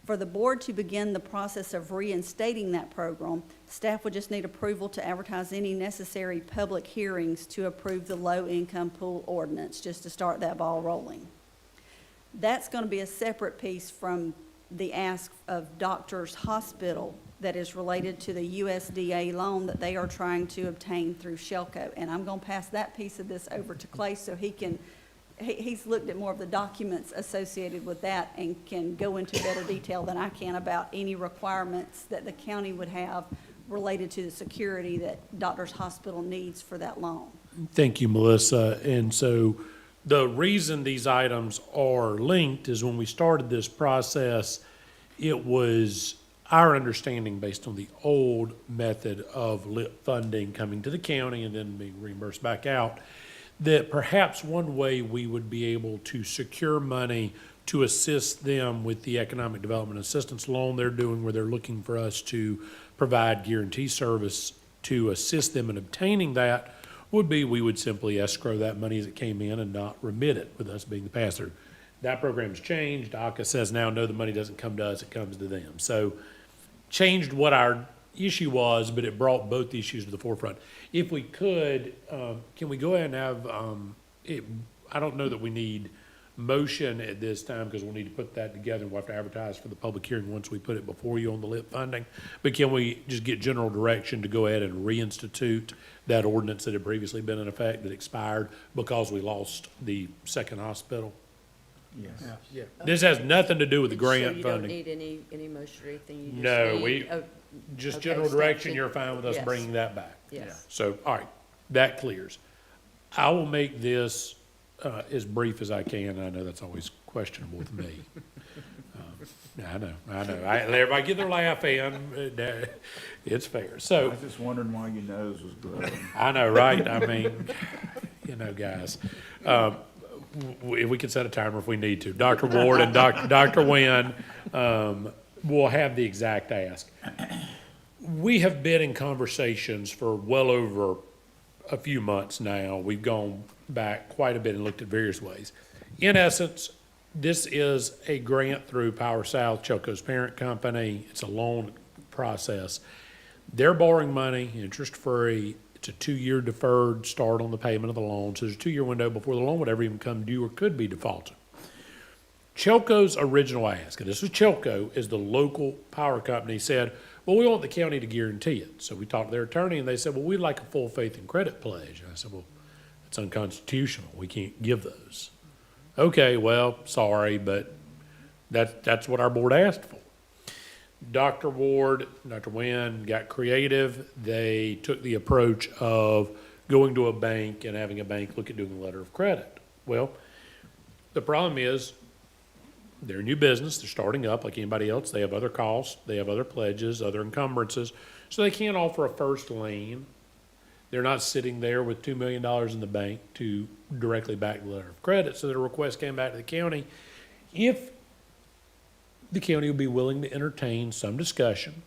For the board to begin the process of reinstating that program, staff would just need approval to advertise any necessary public hearings to approve the low-income pool ordinance, just to start that ball rolling. That's going to be a separate piece from the ask of Doctors Hospital that is related to the USDA loan that they are trying to obtain through Shelco. And I'm going to pass that piece of this over to Clay so he can he's looked at more of the documents associated with that and can go into better detail than I can about any requirements that the county would have related to the security that Doctors Hospital needs for that loan. Thank you, Melissa. And so the reason these items are linked is when we started this process, it was our understanding based on the old method of LIP funding coming to the county and then being reimbursed back out, that perhaps one way we would be able to secure money to assist them with the economic development assistance loan they're doing, where they're looking for us to provide guarantee service to assist them in obtaining that, would be we would simply escrow that money as it came in and not remit it, with us being the pass-through. That program's changed. ACA says now, no, the money doesn't come to us, it comes to them. So changed what our issue was, but it brought both issues to the forefront. If we could, can we go ahead and have, I don't know that we need motion at this time, because we'll need to put that together, and we'll have to advertise for the public hearing once we put it before you on the LIP funding. But can we just get general direction to go ahead and reinstitute that ordinance that had previously been in effect that expired because we lost the second hospital? Yes. Yeah. This has nothing to do with the So grant you don't funding. need any motion or anything? You just No, need- we, oh, just okay, general direction, statute. you're fine with us Yes. bringing that back. Yes. So, all right, that clears. I will make this as brief as I can. I know that's always questionable with me. I know. Let everybody get their laugh in. It's fair. I So, was just wondering why your nose was glowing. I know, right? I mean, you know, guys. If we can set a timer if we need to. Dr. Ward and Dr. Nguyen will have the exact ask. We have been in conversations for well over a few months now. We've gone back quite a bit and looked at various ways. In essence, this is a grant through Power South, Chelco's parent company. It's a loan process. They're borrowing money, interest-free. It's a 2-year deferred start on the payment of the loan. So there's a 2-year window before the loan would ever even come due or could be defaulted. Chelco's original ask, and this was Chelco, is the local power company, said, well, we want the county to guarantee it. So we talked to their attorney, and they said, well, we'd like a full faith and credit pledge. And I said, well, it's unconstitutional. We can't give those. Okay, well, sorry, but that's what our board asked for. Dr. Ward, Dr. Nguyen got creative. They took the approach of going to a bank and having a bank look at doing a letter of credit. Well, the problem is they're a new business. They're starting up like anybody else. They have other costs. They have other pledges, other encumbrances. So they can't offer a first lien. They're not sitting there with $2 million in the bank to directly back the letter of credit. So their request came back to the county. If the county would be willing to entertain some discussion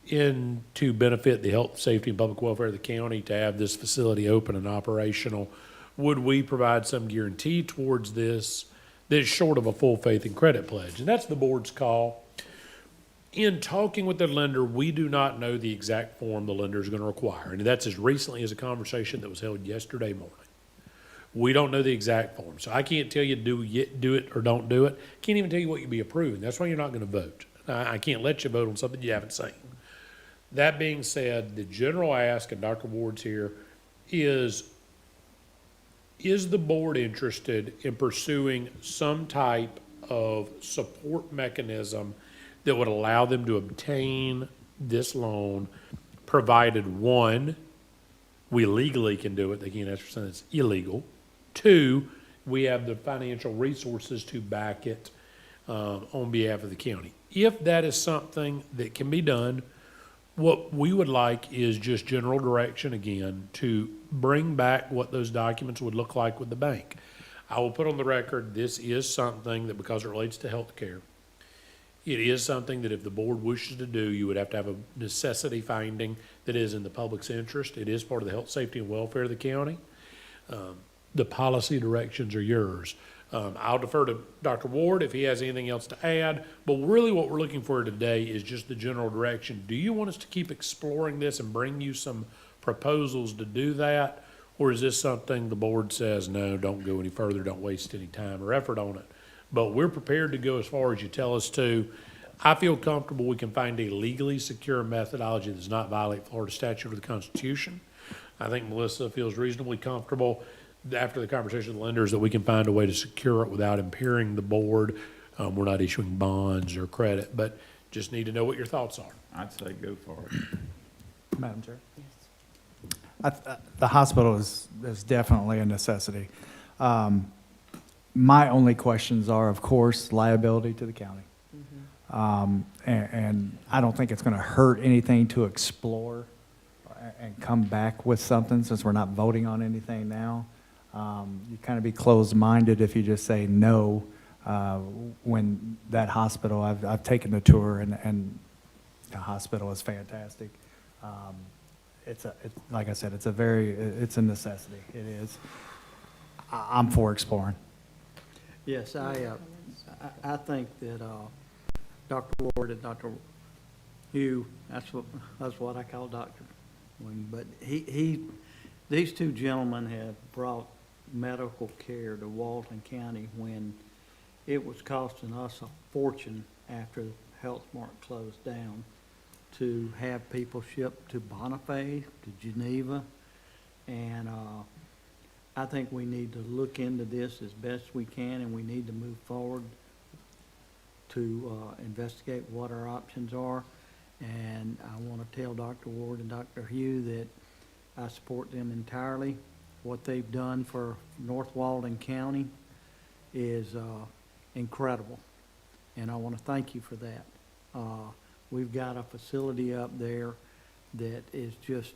to benefit the health, safety, and public welfare of the county to have this facility open and operational, would we provide some guarantee towards this that's short of a full faith and credit pledge? And that's the board's call. In talking with the lender, we do not know the exact form the lender is going to require. And that's as recently as a conversation that was held yesterday morning. We don't know the exact form. So I can't tell you do it or don't do it. Can't even tell you what you'd be approving. That's why you're not going to vote. I can't let you vote on something you haven't seen. That being said, the general ask, and Dr. Ward's here, is the board interested in pursuing some type of support mechanism that would allow them to obtain this loan, provided, one, we legally can do it, they can't ask for something that's illegal. Two, we have the financial resources to back it on behalf of the county. If that is something that can be done, what we would like is just general direction again to bring back what those documents would look like with the bank. I will put on the record, this is something that, because it relates to health care, it is something that if the board wishes to do, you would have to have a necessity finding that is in the public's interest. It is part of the health, safety, and welfare of the county. The policy directions are yours. I'll defer to Dr. Ward if he has anything else to add, but really what we're looking for today is just the general direction. Do you want us to keep exploring this and bring you some proposals to do that? Or is this something the board says, no, don't go any further, don't waste any time or effort on it? But we're prepared to go as far as you tell us to. I feel comfortable we can find a legally secure methodology that does not violate Florida statute or the Constitution. I think Melissa feels reasonably comfortable after the conversation with lenders, that we can find a way to secure it without impairing the board. We're not issuing bonds or credit, but just need to know what your thoughts are. I'd say go for it. Madam Chair? The hospital is definitely a necessity. My only questions are, of course, liability to the county. And I don't think it's going to hurt anything to explore and come back with something, since we're not voting on anything now. You kind of be closed-minded if you just say no, when that hospital, I've taken the tour, and the hospital is fantastic. Like I said, it's a necessity. It is. I'm for exploring. Yes, I think that, Dr. Ward and Dr. Hugh, that's what I call Dr. Wing, but these two gentlemen have brought medical care to Walton County when it was costing us a fortune after Health Mart closed down to have people shipped to Bonifay, to Geneva, and I think we need to look into this as best we can, and we need to move forward to investigate what our options are. And I want to tell Dr. Ward and Dr. Hugh that I support them entirely. What they've done for North Walton County is incredible, and I want to thank you for that. We've got a facility up there that is just,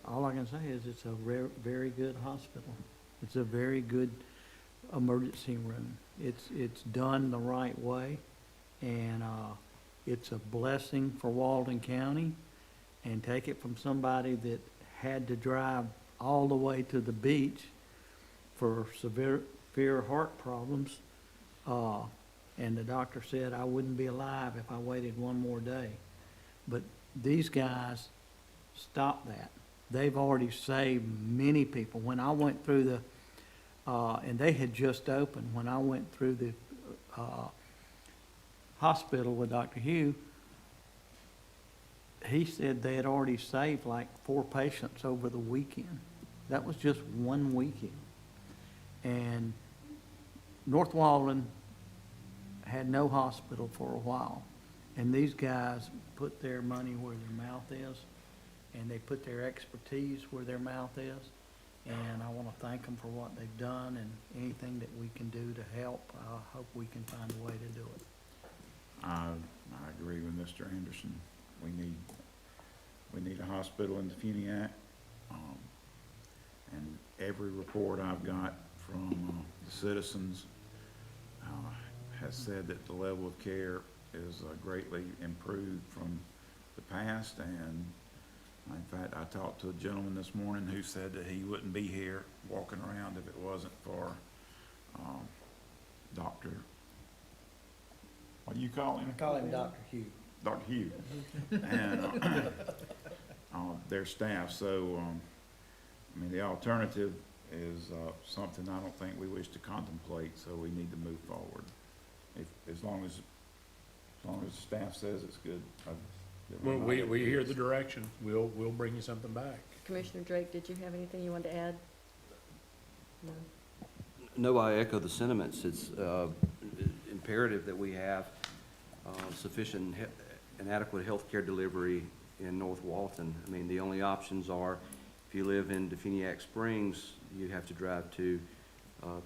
all I can say is it's a very good hospital. It's a very good emergency room. It's done the right way, and it's a blessing for Walton County. And take it from somebody that had to drive all the way to the beach for severe heart problems. And the doctor said I wouldn't be alive if I waited one more day. But these guys stopped that. They've already saved many people. When I went through the, and they had just opened, when I went through the hospital with Dr. Hugh, he said they had already saved like 4 patients over the weekend. That was just one weekend. And North Walton had no hospital for a while. And these guys put their money where their mouth is, and they put their expertise where their mouth is. And I want to thank them for what they've done, and anything that we can do to help, I hope we can find a way to do it. I agree with Mr. Anderson. We need a hospital in Defuniak. And every report I've got from the citizens has said that the level of care is greatly improved from the past. And in fact, I talked to a gentleman this morning who said that he wouldn't be here walking around if it wasn't for Dr. What do you call him? I call him Dr. Hugh. Dr. Hugh. And their staff. So, I mean, the alternative is something I don't think we wish to contemplate, so we need to move forward. As long as the staff says it's good. Well, we hear the direction. We'll bring you something back. Commissioner Drake, did you have anything you wanted to add? No? No, I echo the sentiments. It's imperative that we have sufficient and adequate health care delivery in North Walton. I mean, the only options are, if you live in Defuniak Springs, you have to drive to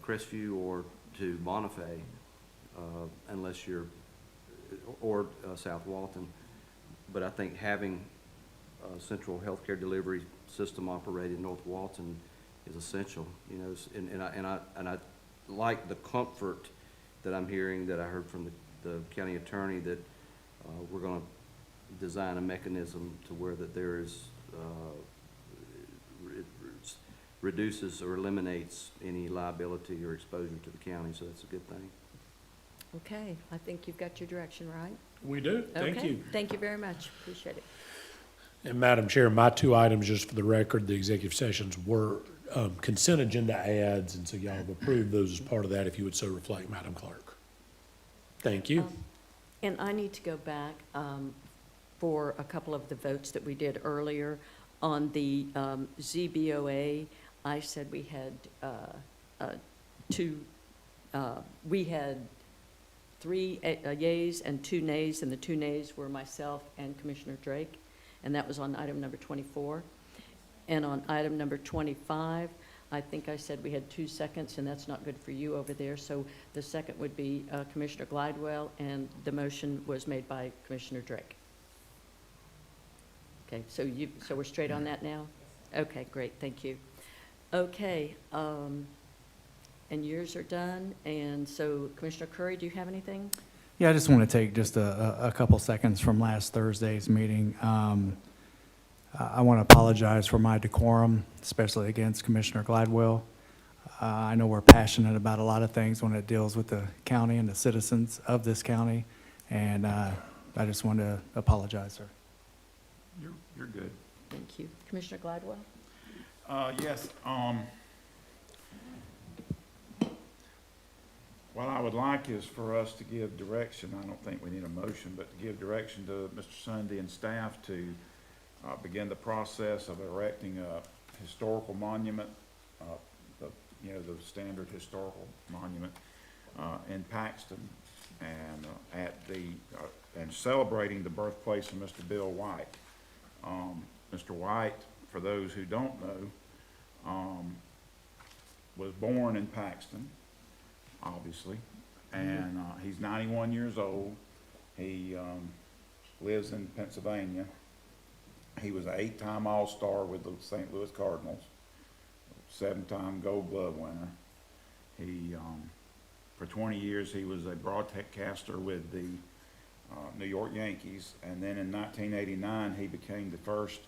Crestview or to Bonifay, unless you're, or South Walton. But I think having a central healthcare delivery system operated in North Walton is essential. You know, and I like the comfort that I'm hearing, that I heard from the county attorney, that we're going to design a mechanism to where that there is reduces or eliminates any liability or exposure to the county. So that's a good thing. Okay, I think you've got your direction right. We do. Thank Okay, you. thank you very much. Appreciate it. And Madam Chair, my 2 items, just for the record, the executive sessions were consent agenda ads, and so y'all have approved those as part of that, if you would so reflect, Madam Clerk. Thank you. And I need to go back for a couple of the votes that we did earlier on the ZBOA. I said we had we had 3 yeas and 2 nays, and the 2 nays were myself and Commissioner Drake, and that was on item number 24. And on item number 25, I think I said we had 2 seconds, and that's not good for you over there, so the second would be Commissioner Glidewell, and the motion was made by Commissioner Drake. Okay, so we're straight on that now? Okay, great, thank you. Okay, and yours are done, and so Commissioner Curry, do you have anything? Yeah, I just want to take just a couple seconds from last Thursday's meeting. I want to apologize for my decorum, especially against Commissioner Glidewell. I know we're passionate about a lot of things when it deals with the county and the citizens of this county, and I just want to apologize, sir. You're good. Thank you. Commissioner Glidewell? Yes, what I would like is for us to give direction, I don't think we need a motion, but to give direction to Mr. Sunday and staff to begin the process of erecting a historical monument, the standard historical monument in Paxton, and and celebrating the birthplace of Mr. Bill White. Mr. White, for those who don't know, was born in Paxton, obviously, and he's 91 years old. He lives in Pennsylvania. He was an 8-time All-Star with the St. Louis Cardinals, 7-time Gold Glove winner. He, for 20 years, he was a broadcaster with the New York Yankees, and then in 1989, he became the first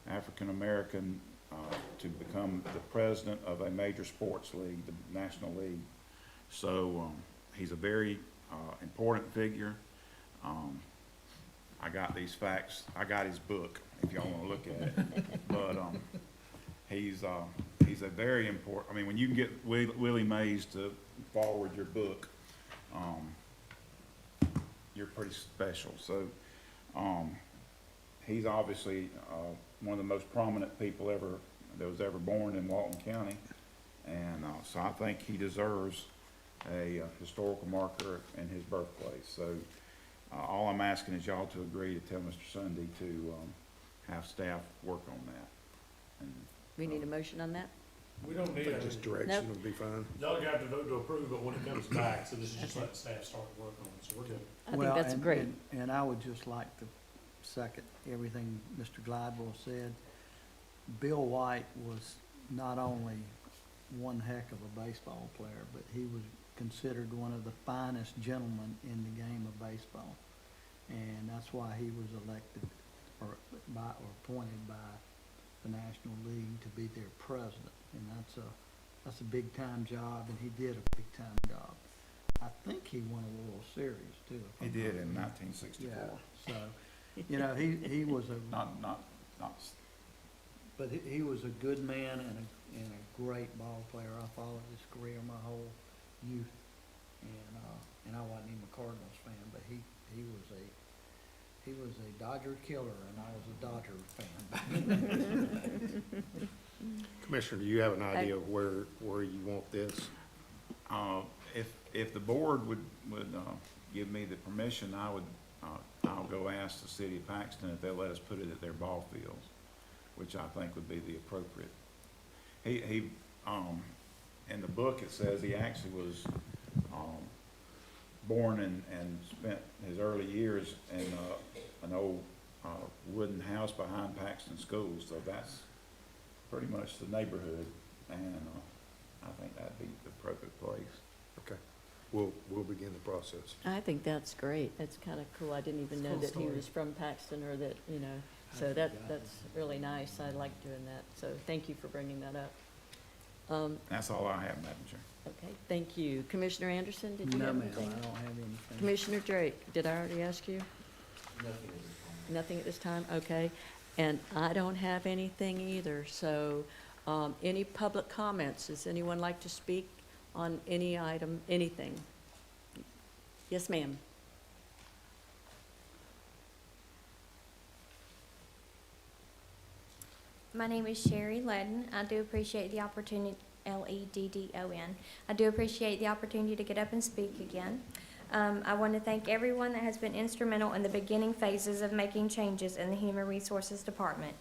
African-American to become the president of a major sports league, the National League. So he's a very important figure. I got these facts. I got his book, if y'all want to look at it. But he's a very important. I mean, when you can get Willie Mays to forward your book, you're pretty special. So he's obviously one of the most prominent people that was ever born in Walton County, and so I think he deserves a historical marker in his birthplace. So all I'm asking is y'all to agree to tell Mr. Sunday to have staff work on that. And, We need a motion on that? We don't need it. Just direction would be fine. Y'all got to vote to approve it when it comes back, so this is just letting staff start working on it, so we're good. I think that's great. And I would just like to second everything Mr. Glidewell said. Bill White was not only one heck of a baseball player, but he was considered one of the finest gentlemen in the game of baseball. And that's why he was elected or appointed by the National League to be their president. And that's a big time job, and he did a big time job. I think he won a World Series too. he did in 1964. Yeah, so, he was Not. but he was a good man and a great ball player. I followed his career my whole youth, and I wasn't even a Cardinals fan, but he was a Dodger killer, and I was a Dodger fan. Commissioner, do you have an idea of where you want this? If the board would give me the permission, I'll go ask the city of Paxton if they'll let us put it at their ball fields, which I think would be the appropriate. He in the book it says he actually was born and spent his early years in an old wooden house behind Paxton School, so that's pretty much the neighborhood, and I think that'd be the appropriate place. Okay, we'll begin the process. I think that's great. That's kind of cool. I didn't even know that he was from Paxton, or that, so that's really nice. I like doing that. So thank you for bringing that up. That's all I have, Madam Chair. Okay, thank you. Commissioner Anderson, did you No, have ma'am, anything? I don't have anything. Commissioner Drake, did I already ask you? Nothing at this time? Okay. And I don't have anything either, so any public comments? Does anyone like to speak on any item, anything? Yes, ma'am. My name is Sherry Ledden. I do appreciate the opportunity, Leddon. I do appreciate the opportunity to get up and speak again. I want to thank everyone that has been instrumental in the beginning phases of making changes in the Human Resources Department.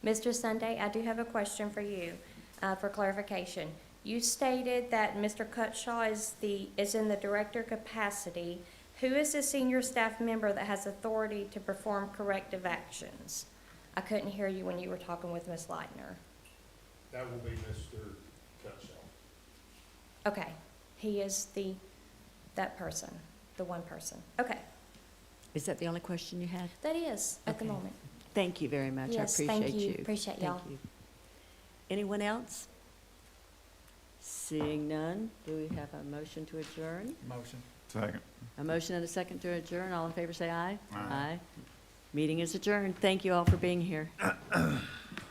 Mr. Sunday, I do have a question for you, for clarification. You stated that Mr. Cutshaw is in the director capacity. Who is the senior staff member that has authority to perform corrective actions? I couldn't hear you when you were talking with Ms. Leitner. That will be Mr. Cutshaw. Okay, he is that person, the one person. Okay, Is that the only question you had? that is at the Okay. moment. Thank you very much. I Yes, appreciate thank you. you. Appreciate Thank y'all. you. Anyone else? Seeing none, do we have a motion to adjourn? Motion. Second. A motion and a second to adjourn. All in favor, say aye. Aye. Meeting is adjourned. Thank you all for being here.